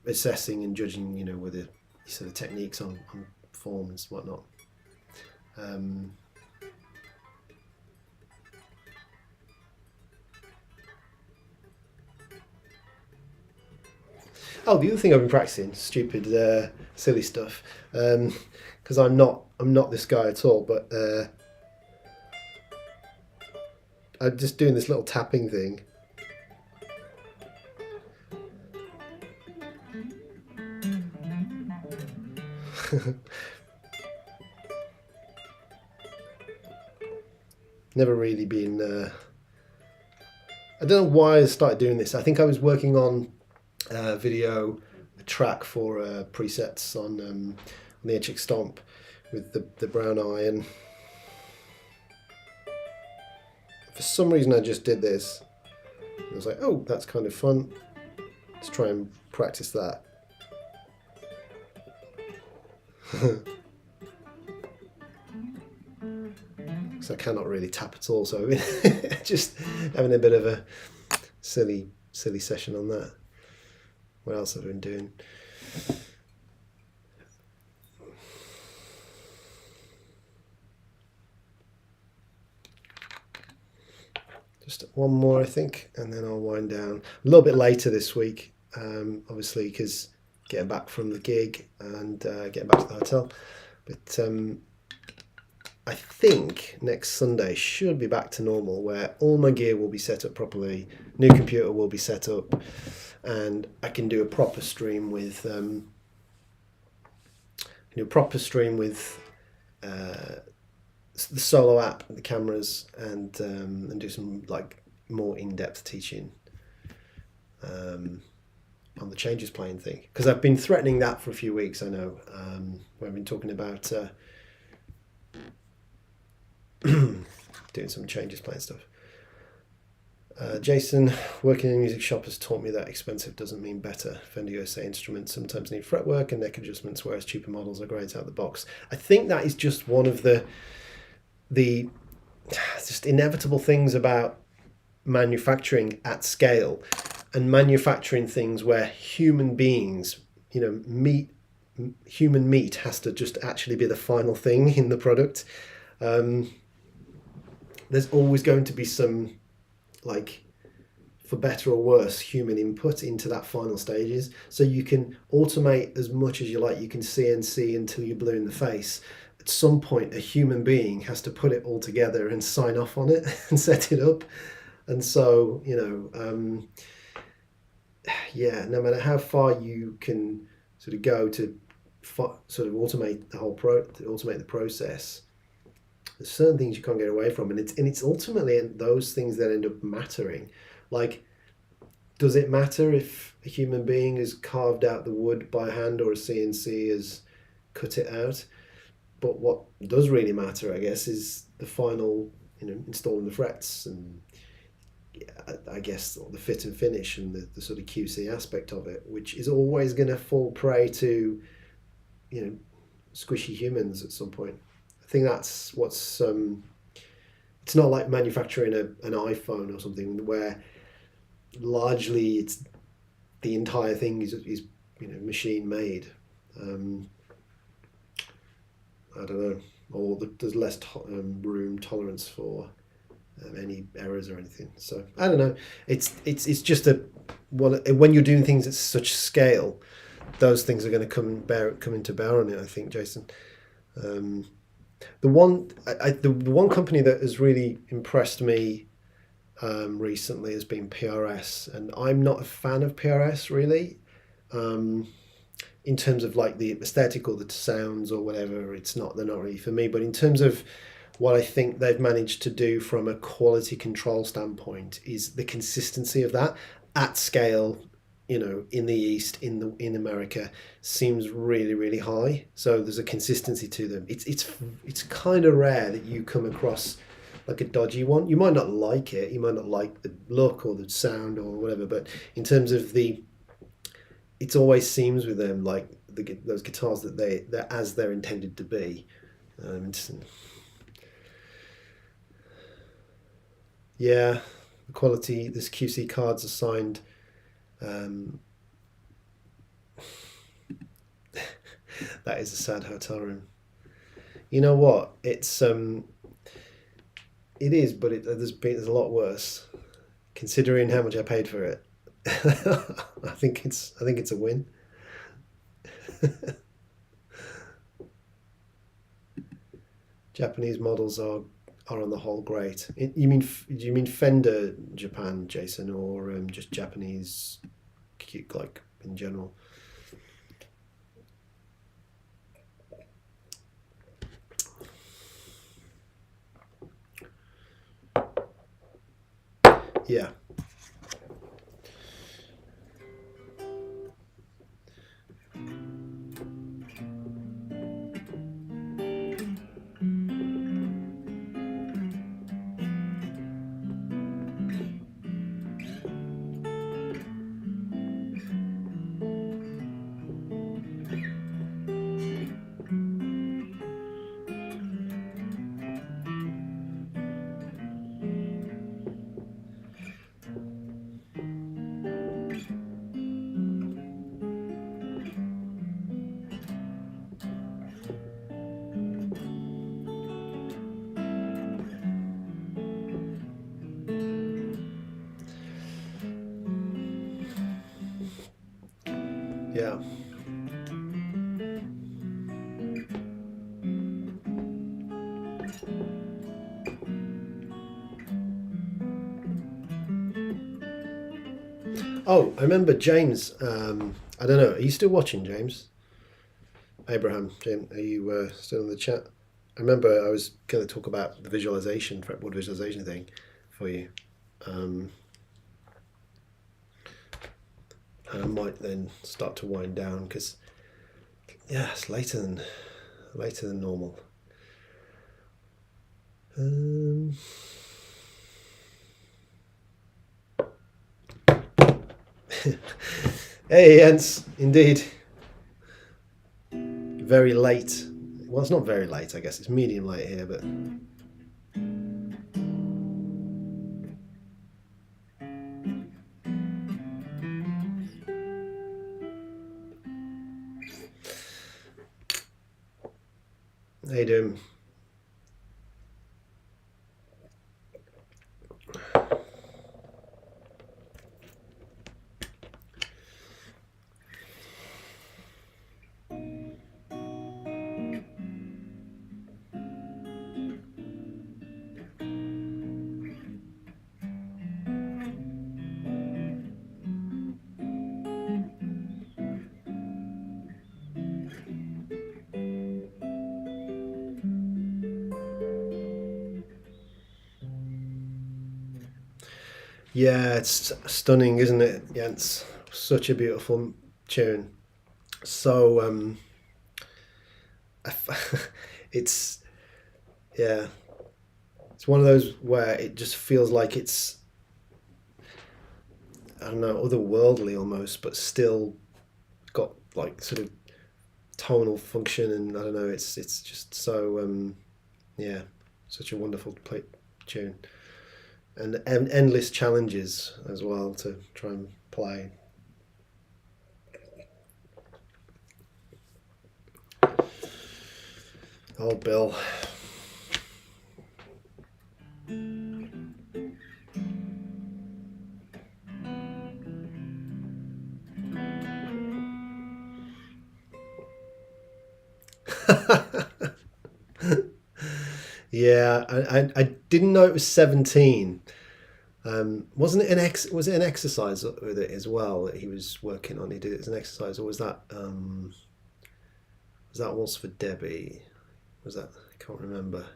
assessing and judging, whether sort of techniques on forms and whatnot. Oh, the other thing I've been practicing, stupid, silly stuff, because I'm not this guy at all, but I'm just doing this little tapping thing. Never really been. I don't know why I started doing this. I think I was working on a track for presets on the Echic Stomp with the brown eye, and for some reason I just did this. I was like, oh, that's kind of fun. Let's try and practice that. Because I cannot really tap at all, so just having a bit of a silly session on that. What else have I been doing? Just one more, I think, and then I'll wind down. A little bit later this week, obviously, because getting back from the gig and getting back to the hotel. But I think next Sunday should be back to normal, where all my gear will be set up properly, new computer will be set up, and I can do a proper stream with the solo app, the cameras, and do some like more in-depth teaching on the changes playing thing, because I've been threatening that for a few weeks. I know where I've been talking about doing some changes playing stuff. Jason, working in a music shop has taught me that expensive doesn't mean better. Fender USA instruments sometimes need fretwork and neck adjustments, whereas cheaper models are great out of the box. I think that is just one of the just inevitable things about manufacturing at scale, and manufacturing things where human beings, human meat has to just actually be the final thing in the product. There's always going to be some, like, for better or worse, human input into that final stages. So you can automate as much as you like, you can CNC until you're blue in the face. At some point, a human being has to put it all together and sign off on it and set it up. And so, no matter how far you can sort of go to sort of automate the process, there's certain things you can't get away from, and it's ultimately those things that end up mattering. Like, does it matter if a human being has carved out the wood by hand or a CNC has cut it out? But what does really matter, I guess, is the final, installing the frets and, I guess, the fit and finish and the sort of QC aspect of it, which is always going to fall prey to, squishy humans at some point. I think that's what's it's not like manufacturing an iPhone or something where largely it's the entire thing is machine made. I don't know, or there's less room tolerance for any errors or anything. So I don't know. It's just when you're doing things at such scale, those things are going to come into bear on it, I think, Jason. The one company that has really impressed me recently has been PRS, and I'm not a fan of PRS really. In terms of like the aesthetic or the sounds or whatever, they're not really for me. But in terms of what I think they've managed to do from a quality control standpoint is the consistency of that at scale, in the East, in America, seems really, really high. So there's a consistency to them. It's kind of rare that you come across like a dodgy one. You might not like it, you might not like the look or the sound or whatever, but in terms of it always seems with them like those guitars that they're as they're intended to be. The quality. This QC cards are signed. That is a sad hotel room. You know what? It is, but there's a lot worse, considering how much I paid for it. I think it's a win. Japanese models are on the whole great. Do you mean Fender Japan, Jason, or just Japanese, like in general? Yeah. Yeah. Oh, I remember James. I don't know. Are you still watching, James? Abraham, James, are you still in the chat? I remember I was going to talk about the visualization, fretboard visualization thing for you. And I might then start to wind down because, it's later than normal. Hey, Jens, indeed. Very late. Well, it's not very late, I guess. It's medium late here, but... How you doing? Yeah, it's stunning, isn't it, Jens? Such a beautiful tune. So, it's, yeah, it's one of those where it just feels like it's, I don't know, otherworldly almost, but still got like sort of tonal function, and I don't know, it's just so, yeah, such a wonderful tune. And endless challenges as well to try and play. Oh, Bill. Yeah, I didn't know it was 17. Wasn't it was it an exercise with it as well that he was working on? He did it as an exercise, or was that Waltz for Debbie? Was that, I can't remember.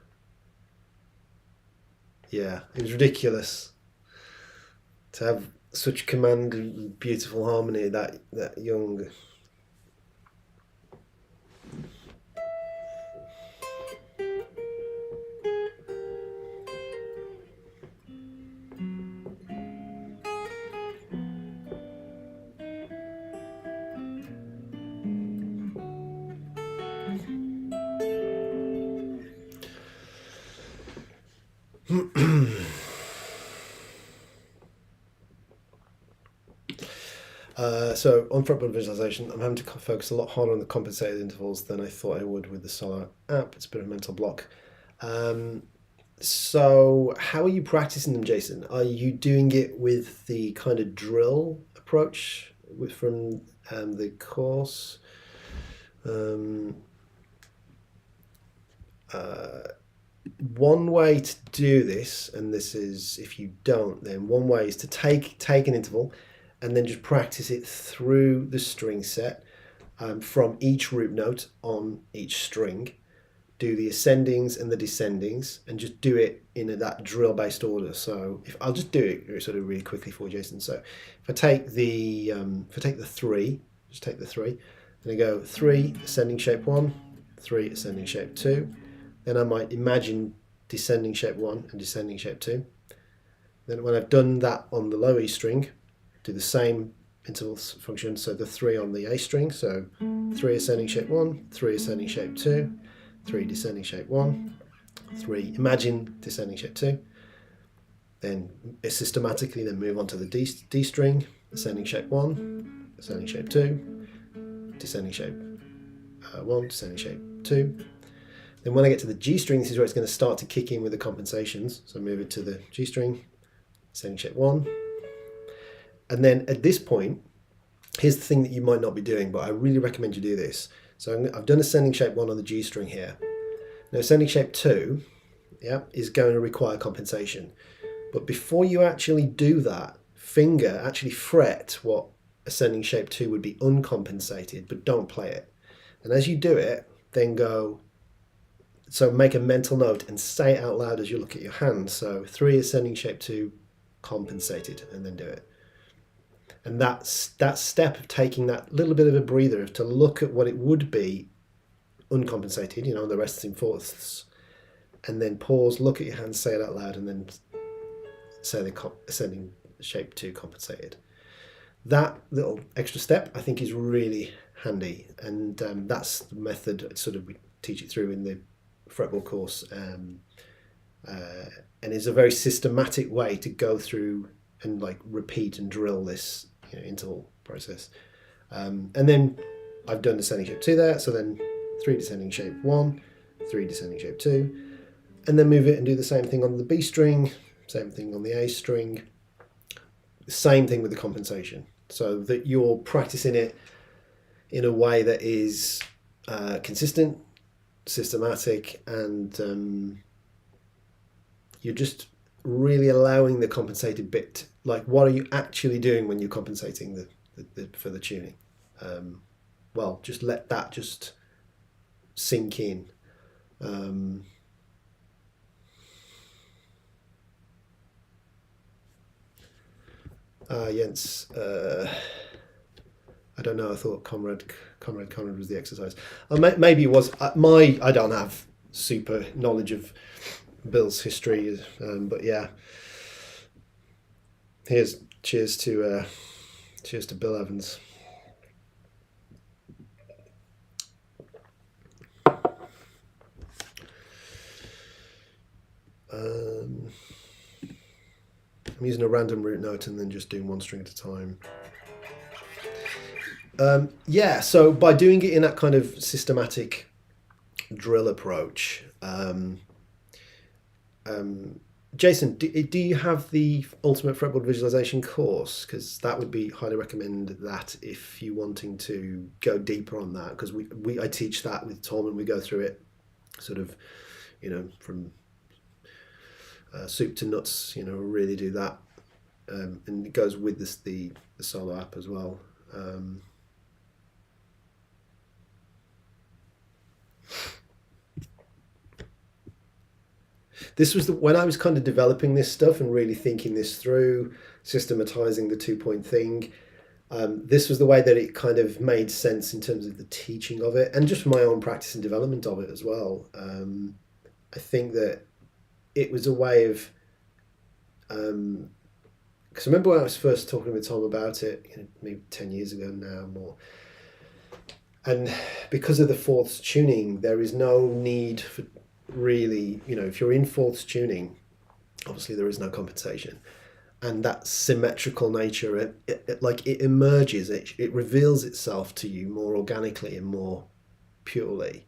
Yeah, it was ridiculous to have such command and beautiful harmony that young. So on fretboard visualization, I'm having to focus a lot harder on the compensated intervals than I thought I would with the solo app. It's a bit of a mental block. So how are you practicing them, Jason? Are you doing it with the kind of drill approach from the course? One way to do this, and this is if you don't, then one way is to take an interval and then just practice it through the string set from each root note on each string. Do the ascendings and the descendings and just do it in that drill based order. So if I'll just do it sort of really quickly for Jason. So if I take the three, just take the three, and I go 3 ascending shape 1, 3 ascending shape 2. Then I might imagine descending shape 1 and descending shape 2. Then when I've done that on the low E string, do the same interval function, so the 3 on the A string, so 3 ascending shape 1, 3 ascending shape 2, 3 descending shape 1, 3 imagine descending shape 2. Then systematically then move on to the D string, ascending shape 1, ascending shape 2, descending shape 1, descending shape 2. Then when I get to the G string, this is where it's going to start to kick in with the compensations. So move it to the G string, ascending shape 1. And then at this point, here's the thing that you might not be doing, but I really recommend you do this. So I've done ascending shape 1 on the G string here. Now ascending shape 2, yeah, is going to require compensation. But before you actually do that, actually fret what ascending shape 2 would be uncompensated, but don't play it. And as you do it, then so make a mental note and say it out loud as you look at your hand. So 3 ascending shape 2 compensated, and then do it. And that step of taking that little bit of a breather to look at what it would be uncompensated, the rest in fourths, and then pause, look at your hand, say it out loud, and then say the ascending shape 2 compensated. that little extra step I think is really handy, and that's the method sort of we teach it through in the fretboard course, and it's a very systematic way to go through and like repeat and drill this interval process. And then I've done descending shape 2 there, so then 3 descending shape 1, 3 descending shape 2, and then move it and do the same thing on the B string, same thing on the A string, same thing with the compensation, so that you're practicing it in a way that is consistent, systematic, and you're just really allowing the compensated bit. Like, what are you actually doing when you're compensating for the tuning? Well, just let that just sink in. Jens, I don't know. I thought Comrade was the exercise. Maybe it was. I don't have super knowledge of Bill's history, but yeah. Cheers to Bill Evans. I'm using a random root note and then just doing one string at a time. Yeah, so by doing it in that kind of systematic drill approach, Jason, do you have the Ultimate Fretboard Visualization course? Because that would be highly recommend that if you're wanting to go deeper on that, because I teach that with Tom and we go through it sort of, from soup to nuts, really do that. And it goes with the solo app as well. This was when I was kind of developing this stuff and really thinking this through, systematizing the 2-point thing. This was the way that it kind of made sense in terms of the teaching of it, and just for my own practice and development of it as well. I think that it was a way of, because I remember when I was first talking with Tom about it, maybe 10 years ago now, more. And because of the fourths tuning, there is no need for really, if you're in fourths tuning, obviously there is no compensation. And that symmetrical nature, it emerges, it reveals itself to you more organically and more purely.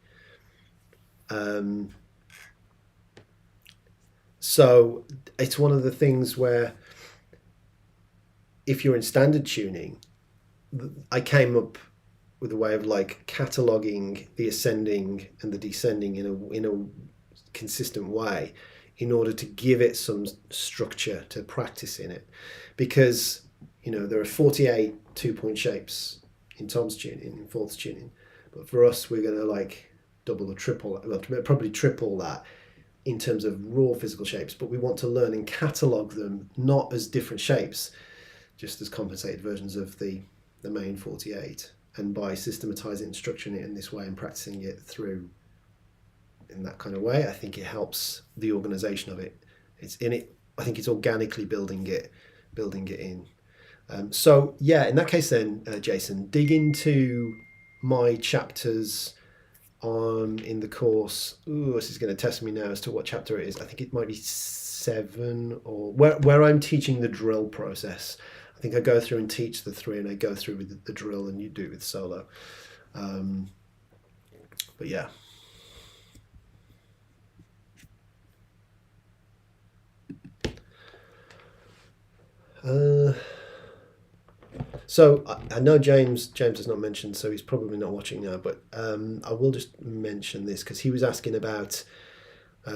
So it's one of the things where if you're in standard tuning, I came up with a way of like cataloging the ascending and the descending in a consistent way, in order to give it some structure to practice in it. Because, there are 48 2-point shapes in Tom's tuning, in fourths tuning. But for us, we're going to like double or triple, well, probably triple that in terms of raw physical shapes. But we want to learn and catalog them, not as different shapes, just as compensated versions of the main 48. And by systematizing and structuring it in this way and practicing it through in that kind of way, I think it helps the organization of it. It's in it. I think it's organically building it in. So yeah, in that case then, Jason, dig into my chapters in the course. Ooh, this is going to test me now as to what chapter it is. I think it might be 7, or where I'm teaching the drill process. I think I go through and teach the 3, and I go through with the drill, and you do it with solo. But yeah. So I know James has not mentioned, so he's probably not watching now, but I will just mention this because he was asking about,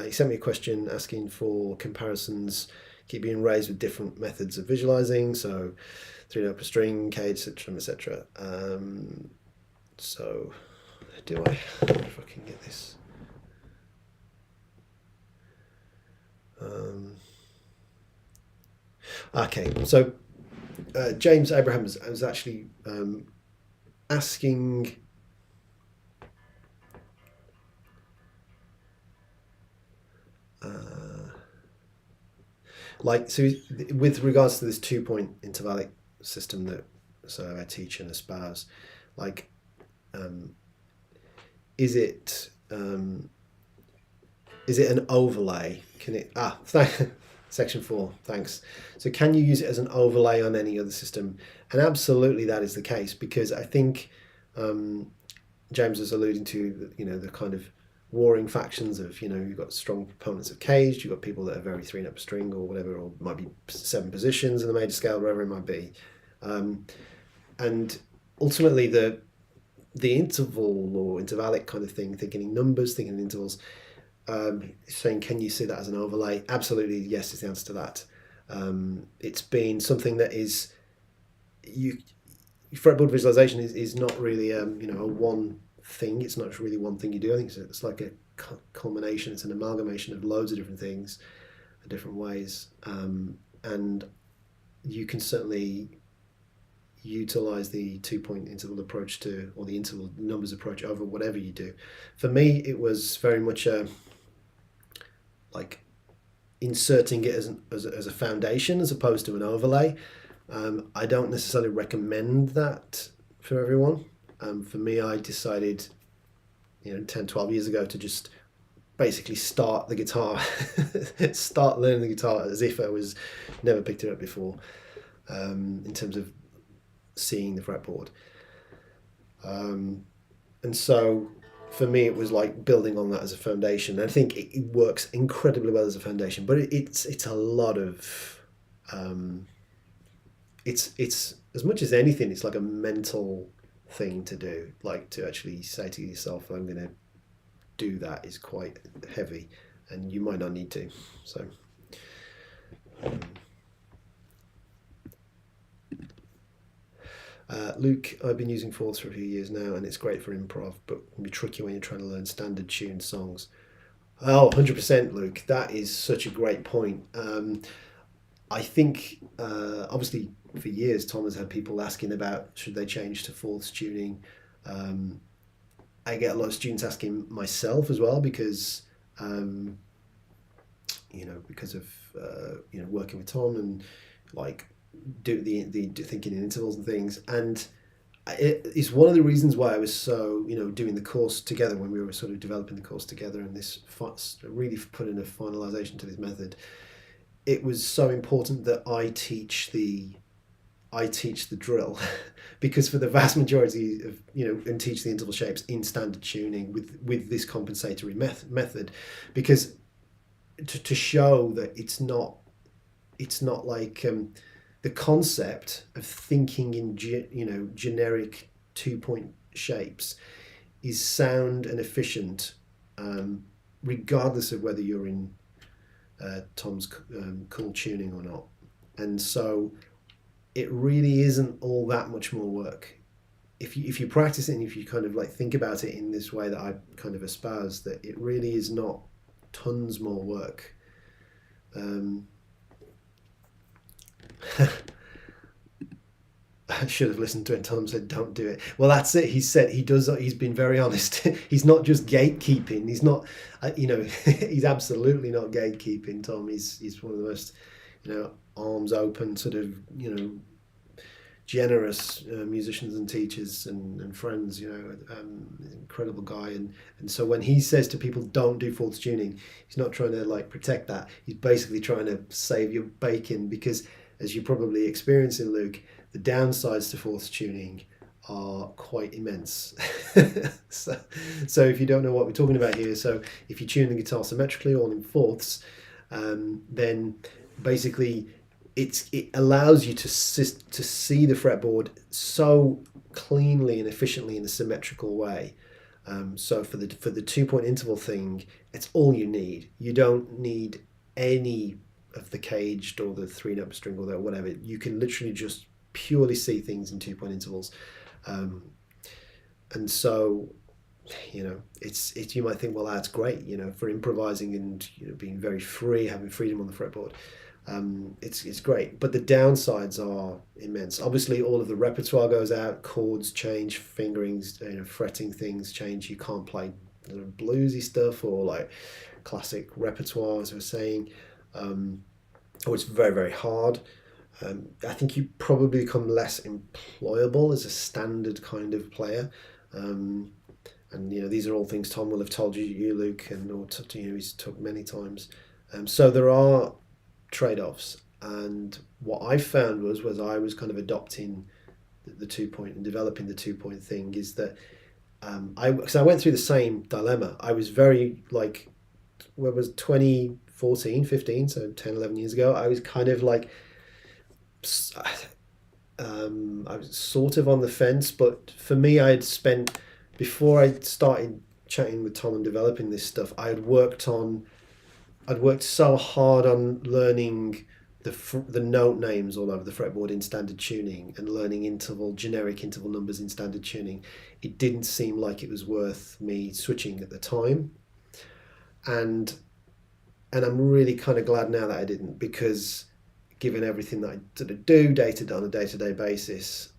he sent me a question asking for comparisons keep being raised with different methods of visualizing, so 3-note per string, cage, etc. So do I wonder if I can get this? Okay, so James Abraham was actually asking so with regards to this 2-point intervallic system that so I teach and espouse. Like, is it an overlay? Can it section 4, thanks. So can you use it as an overlay on any other system? And absolutely that is the case, because I think James was alluding to, the kind of warring factions of, you've got strong proponents of caged, you've got people that are very 3-note string or whatever, or might be 7 positions in the major scale, wherever it might be. And ultimately the interval or intervallic kind of thing, thinking in numbers, thinking in intervals, saying, can you see that as an overlay? Absolutely, yes is the answer to that. It's been something that is, fretboard visualization is not really a one thing. It's not really one thing you do. I think it's like a culmination. It's an amalgamation of loads of different things, different ways, and you can certainly utilize the 2-point interval approach or the interval numbers approach over whatever you do. For me, it was very much like inserting it as a foundation as opposed to an overlay. I don't necessarily recommend that for everyone. For me, I decided 10-12 years ago to just basically start the guitar start learning the guitar as if I was never picked it up before, in terms of seeing the fretboard, and so for me it was like building on that as a foundation. And I think it works incredibly well as a foundation, but it's a lot of it's as much as anything, it's like a mental thing to do, like to actually say to yourself, I'm going to do that, is quite heavy, and you might not need to. So Luke, I've been using fourths for a few years now, and it's great for improv, but can be tricky when you're trying to learn standard tuned songs. Oh, 100%, Luke. That is such a great point. I think, obviously, for years, Tom has had people asking about should they change to fourths tuning. I get a lot of students asking myself as well, because, because of working with Tom and like do the thinking in intervals and things. And it's one of the reasons why I was so doing the course together, when we were sort of developing the course together, and this really putting a finalization to this method. It was so important that I teach the drill because for the vast majority of and teach the interval shapes in standard tuning with this compensatory method, because to show that it's not like the concept of thinking in generic 2-point shapes is sound and efficient, regardless of whether you're in Tom's cool tuning or not. And so it really isn't all that much more work if you practice it, and if you kind of like think about it in this way that I kind of espouse, that it really is not tons more work. I should have listened to it. Tom said, "Don't do it." Well, that's it. He said he's been very honest. He's not just gatekeeping. He's not, he's absolutely not gatekeeping. Tom, he's one of the most, arms open, sort of, generous musicians and teachers and friends. Incredible guy. And so when he says to people, "Don't do fourths tuning," he's not trying to like protect that. He's basically trying to save your bacon, because as you're probably experiencing, Luke, the downsides to fourths tuning are quite immense. So if you don't know what we're talking about here, so if you tune the guitar symmetrically all in fourths, then basically it allows you to see the fretboard so cleanly and efficiently in a symmetrical way. So for the 2-point interval thing, it's all you need. You don't need any of the caged or the 3-note string or whatever. You can literally just purely see things in 2-point intervals, and so it's you might think, well, that's great, for improvising and being very free, having freedom on the fretboard. It's great, but the downsides are immense. Obviously, all of the repertoire goes out, chords change, fingerings, fretting things change. You can't play bluesy stuff or like classic repertoire, as I was saying, or it's very, very hard. I think you probably become less employable as a standard kind of player. And these are all things Tom will have told you Luke, and he's talked many times. So there are trade-offs, and what I found was I was kind of adopting the 2-point and developing the 2-point thing is that because I went through the same dilemma. I was very where was 2014, 15, so 10, 11 years ago. I was kind of like I was sort of on the fence, but for me, I had spent, before I started chatting with Tom and developing this stuff, I'd worked so hard on learning the note names all over the fretboard in standard tuning and learning generic interval numbers in standard tuning. It didn't seem like it was worth me switching at the time. And I'm really kind of glad now that I didn't, because given everything that I sort of do on a day-to-day basis,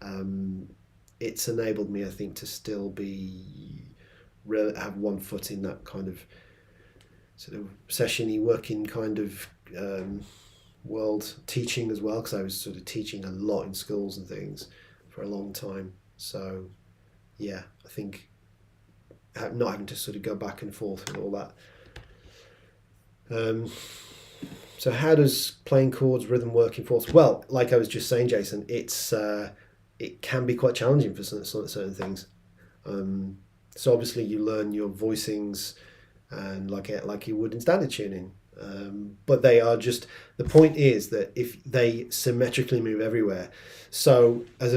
it's enabled me, I think, to still have one foot in that kind of sort of session-y working kind of world, teaching as well, because I was sort of teaching a lot in schools and things for a long time. So yeah, I think not having to sort of go back and forth with all that. So how does playing chords, rhythm work in fourths? Well, like I was just saying, Jason, it can be quite challenging for certain things. So obviously you learn your voicings and like you would in standard tuning. But they are just, the point is that if they symmetrically move everywhere. So on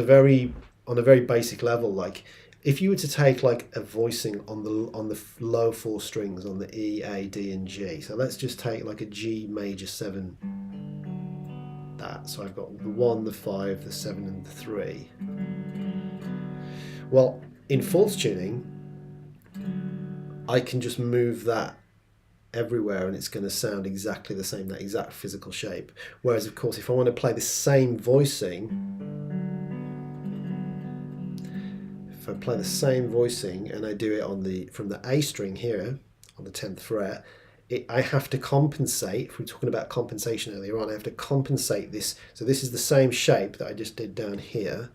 a very basic level, like if you were to take like a voicing on the low 4 strings on the E, A, D, and G. So let's just take like a G major 7. So I've got the 1, the 5, the 7, and the 3. Well, in fourths tuning, I can just move that everywhere and it's going to sound exactly the same, that exact physical shape. Whereas, of course, if I want to play the same voicing, if I play the same voicing and I do it from the A string here on the 10th fret, I have to compensate. If we were talking about compensation earlier on, I have to compensate this. So this is the same shape that I just did down here,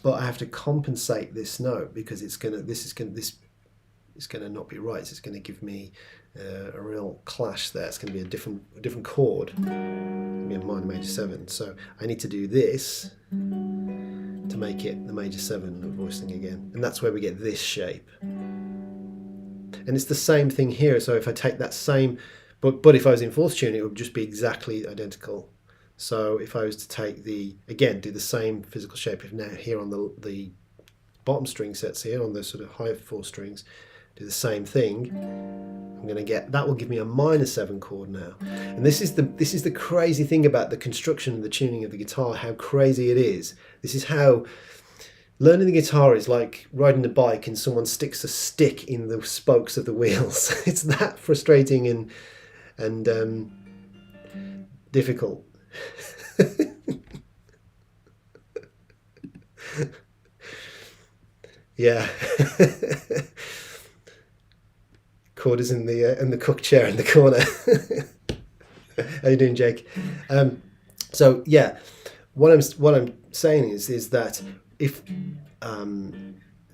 but I have to compensate this note because it's going to not be right. So it's going to give me a real clash there. It's going to be a different chord. It's going to be a minor major 7. So I need to do this to make it the major 7 voicing again, and that's where we get this shape. And it's the same thing here. So if I take that same, but if I was in fourth tuning, it would just be exactly identical. So if I was to take do the same physical shape, if now here on the bottom string sets here on the sort of high 4 strings, do the same thing, I'm going to get, that will give me a minor 7 chord now. And this is the crazy thing about the construction and the tuning of the guitar, how crazy it is. This is how learning the guitar is like riding a bike and someone sticks a stick in the spokes of the wheels. It's that frustrating and difficult. Yeah. Chord is in the cook chair in the corner. How you doing, Jake? So yeah, what I'm saying is that if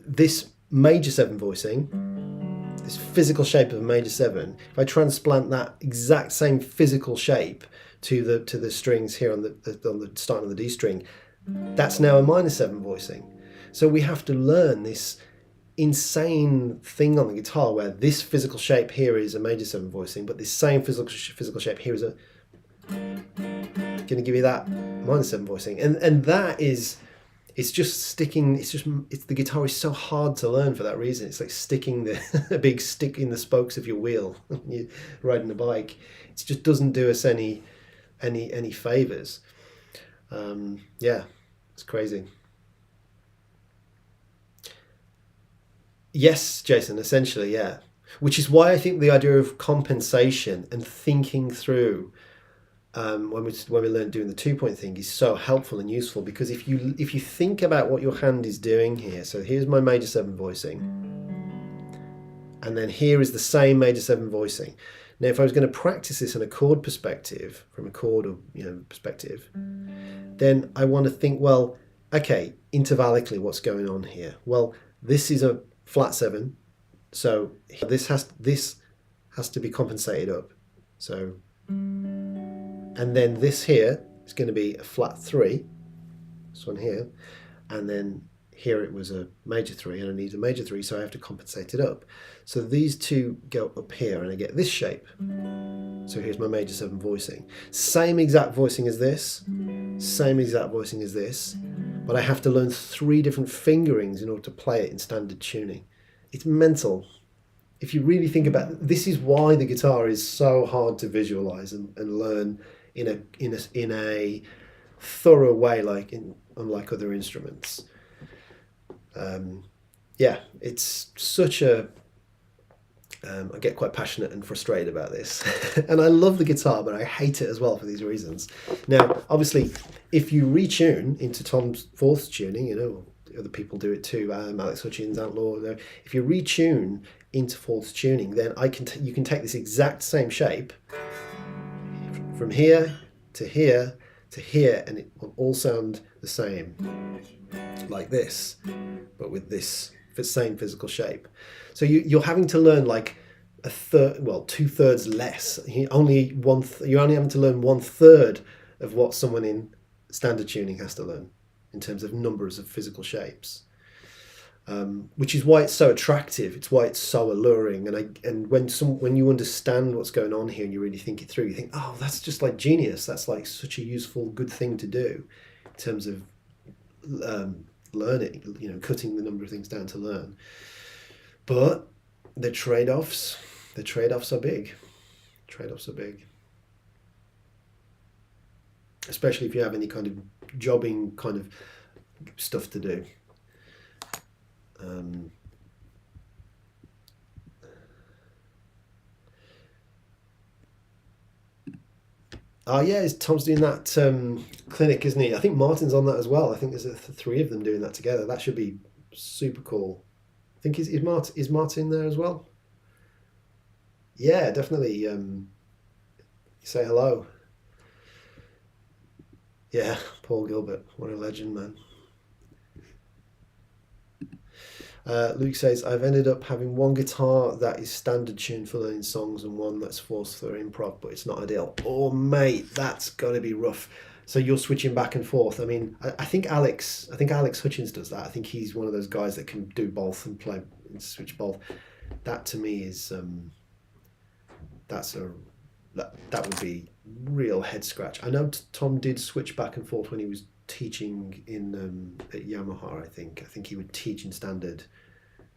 this major 7 voicing, this physical shape of a major 7, if I transplant that exact same physical shape to the strings here on the start of the D string, that's now a minor 7 voicing. So we have to learn this insane thing on the guitar where this physical shape here is a major 7 voicing, but this same physical shape here is going to give you that minor 7 voicing, and that is, it's just sticking. It's the guitar is so hard to learn for that reason. It's like sticking a big stick in the spokes of your wheel when you're riding a bike. It just doesn't do us any favors. Yeah, it's crazy. Yes, Jason, essentially, yeah. Which is why I think the idea of compensation and thinking through when we learn doing the 2-point thing is so helpful and useful, because if you think about what your hand is doing here, so here's my major 7 voicing, and then here is the same major 7 voicing. Now, if I was going to practice this in a chord perspective, from a chord or perspective, then I want to think, well, okay, intervallically, what's going on here? Well, this is a flat 7, so this has to be compensated up. So, and then this here is going to be a flat 3, this one here, and then here it was a major 3, and I need a major 3, so I have to compensate it up. So these two go up here, and I get this shape. So here's my major 7 voicing. Same exact voicing as this, same exact voicing as this, but I have to learn 3 different fingerings in order to play it in standard tuning. It's mental. If you really think about it, this is why the guitar is so hard to visualize and learn in a thorough way, unlike other instruments. Yeah, it's such a I get quite passionate and frustrated about this. And I love the guitar, but I hate it as well for these reasons. Now, obviously, if you retune into Tom's fourth tuning, other people do it too, Alex Hutchins, Outlaw, if you retune into fourth tuning, then you can take this exact same shape from here to here to here, and it will all sound the same, like this, but with this same physical shape. So you're having to learn like a third, well, 2/3 less. You're only having to learn 1/3 of what someone in standard tuning has to learn in terms of numbers of physical shapes, which is why it's so attractive. It's why it's so alluring. And when you understand what's going on here and you really think it through, you think, oh, that's just like genius. That's like such a useful, good thing to do in terms of learning. Cutting the number of things down to learn. But the trade-offs are big. Trade-offs are big. Especially if you have any kind of jobbing kind of stuff to do. Oh yeah, Tom's doing that clinic, isn't he? I think Martin's on that as well. I think there's 3 of them doing that together. That should be super cool. I think is Martin there as well? Yeah, definitely. Say hello. Yeah, Paul Gilbert, what a legend, man. Luke says, I've ended up having one guitar that is standard tuned for learning songs and one that's forced for improv, but it's not ideal. Oh, mate, that's got to be rough. So you're switching back and forth. I mean, I think Alex Hutchins does that. I think he's one of those guys that can do both and play and switch both. That to me is that would be real head scratch. I know Tom did switch back and forth when he was teaching in at Yamaha. I think he would teach in standard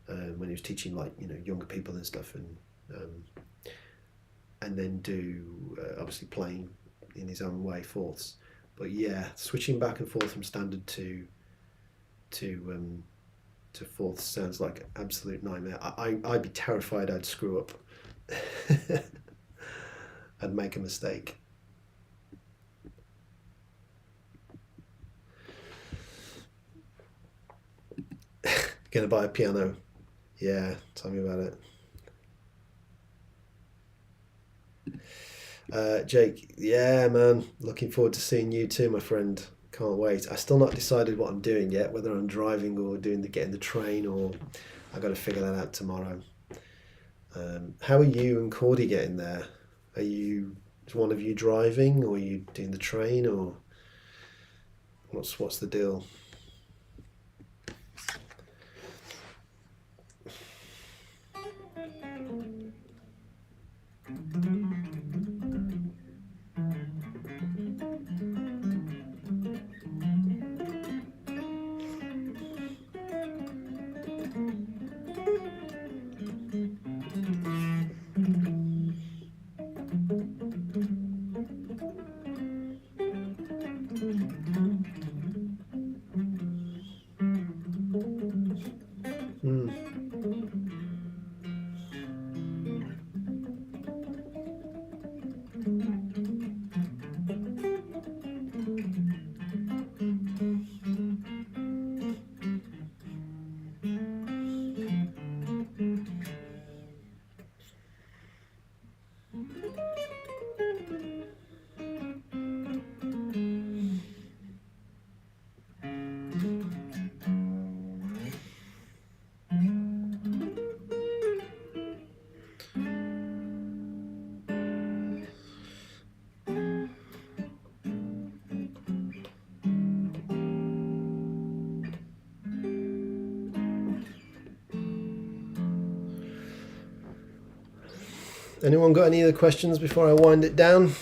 when he was teaching younger people and stuff, and then do obviously playing in his own way fourths. But yeah, switching back and forth from standard to fourths sounds like an absolute nightmare. I'd be terrified I'd screw up. I'd make a mistake. Gonna buy a piano. Yeah, tell me about it. Jake, yeah, man, looking forward to seeing you too, my friend. Can't wait. I still not decided what I'm doing yet, whether I'm driving or getting the train, or I got to figure that out tomorrow. How are you and Cordy getting there? Is one of you driving, or are you doing the train, or what's the deal? Anyone got any other questions before I wind it down?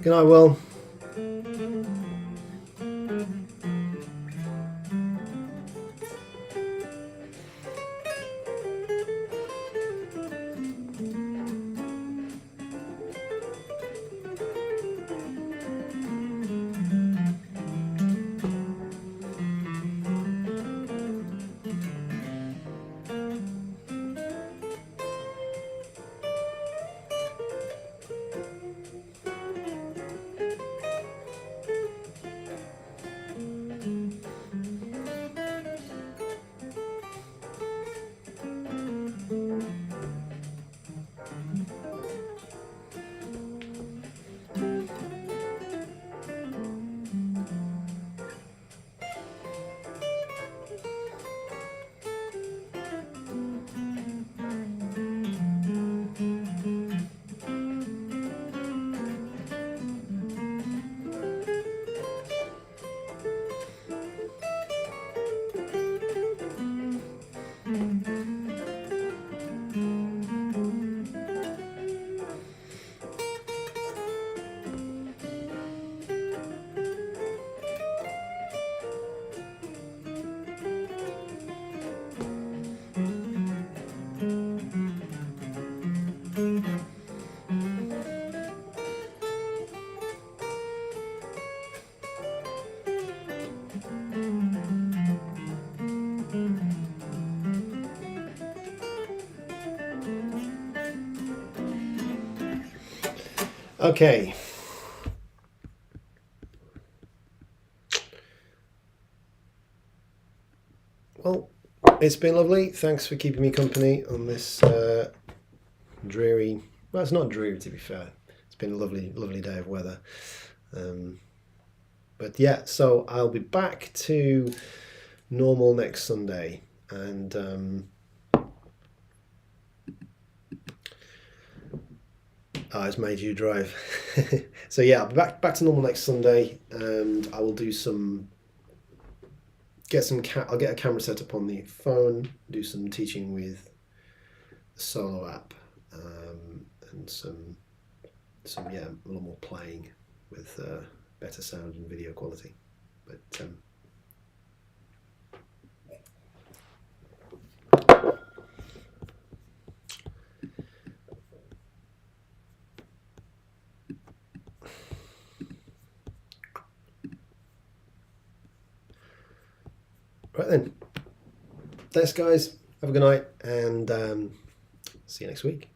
Good night, Will. Okay. Well, it's been lovely. Thanks for keeping me company on this dreary... Well, it's not dreary, to be fair. It's been a lovely, lovely day of weather. But yeah, so I'll be back to normal next Sunday. And... it's made you drive. So yeah, I'll be back to normal next Sunday, and I will do some. I'll get a camera set up on the phone. Do some teaching with the solo app, and some a little more playing with better sound and video quality. But right then. Thanks, guys. Have a good night, and see you next week.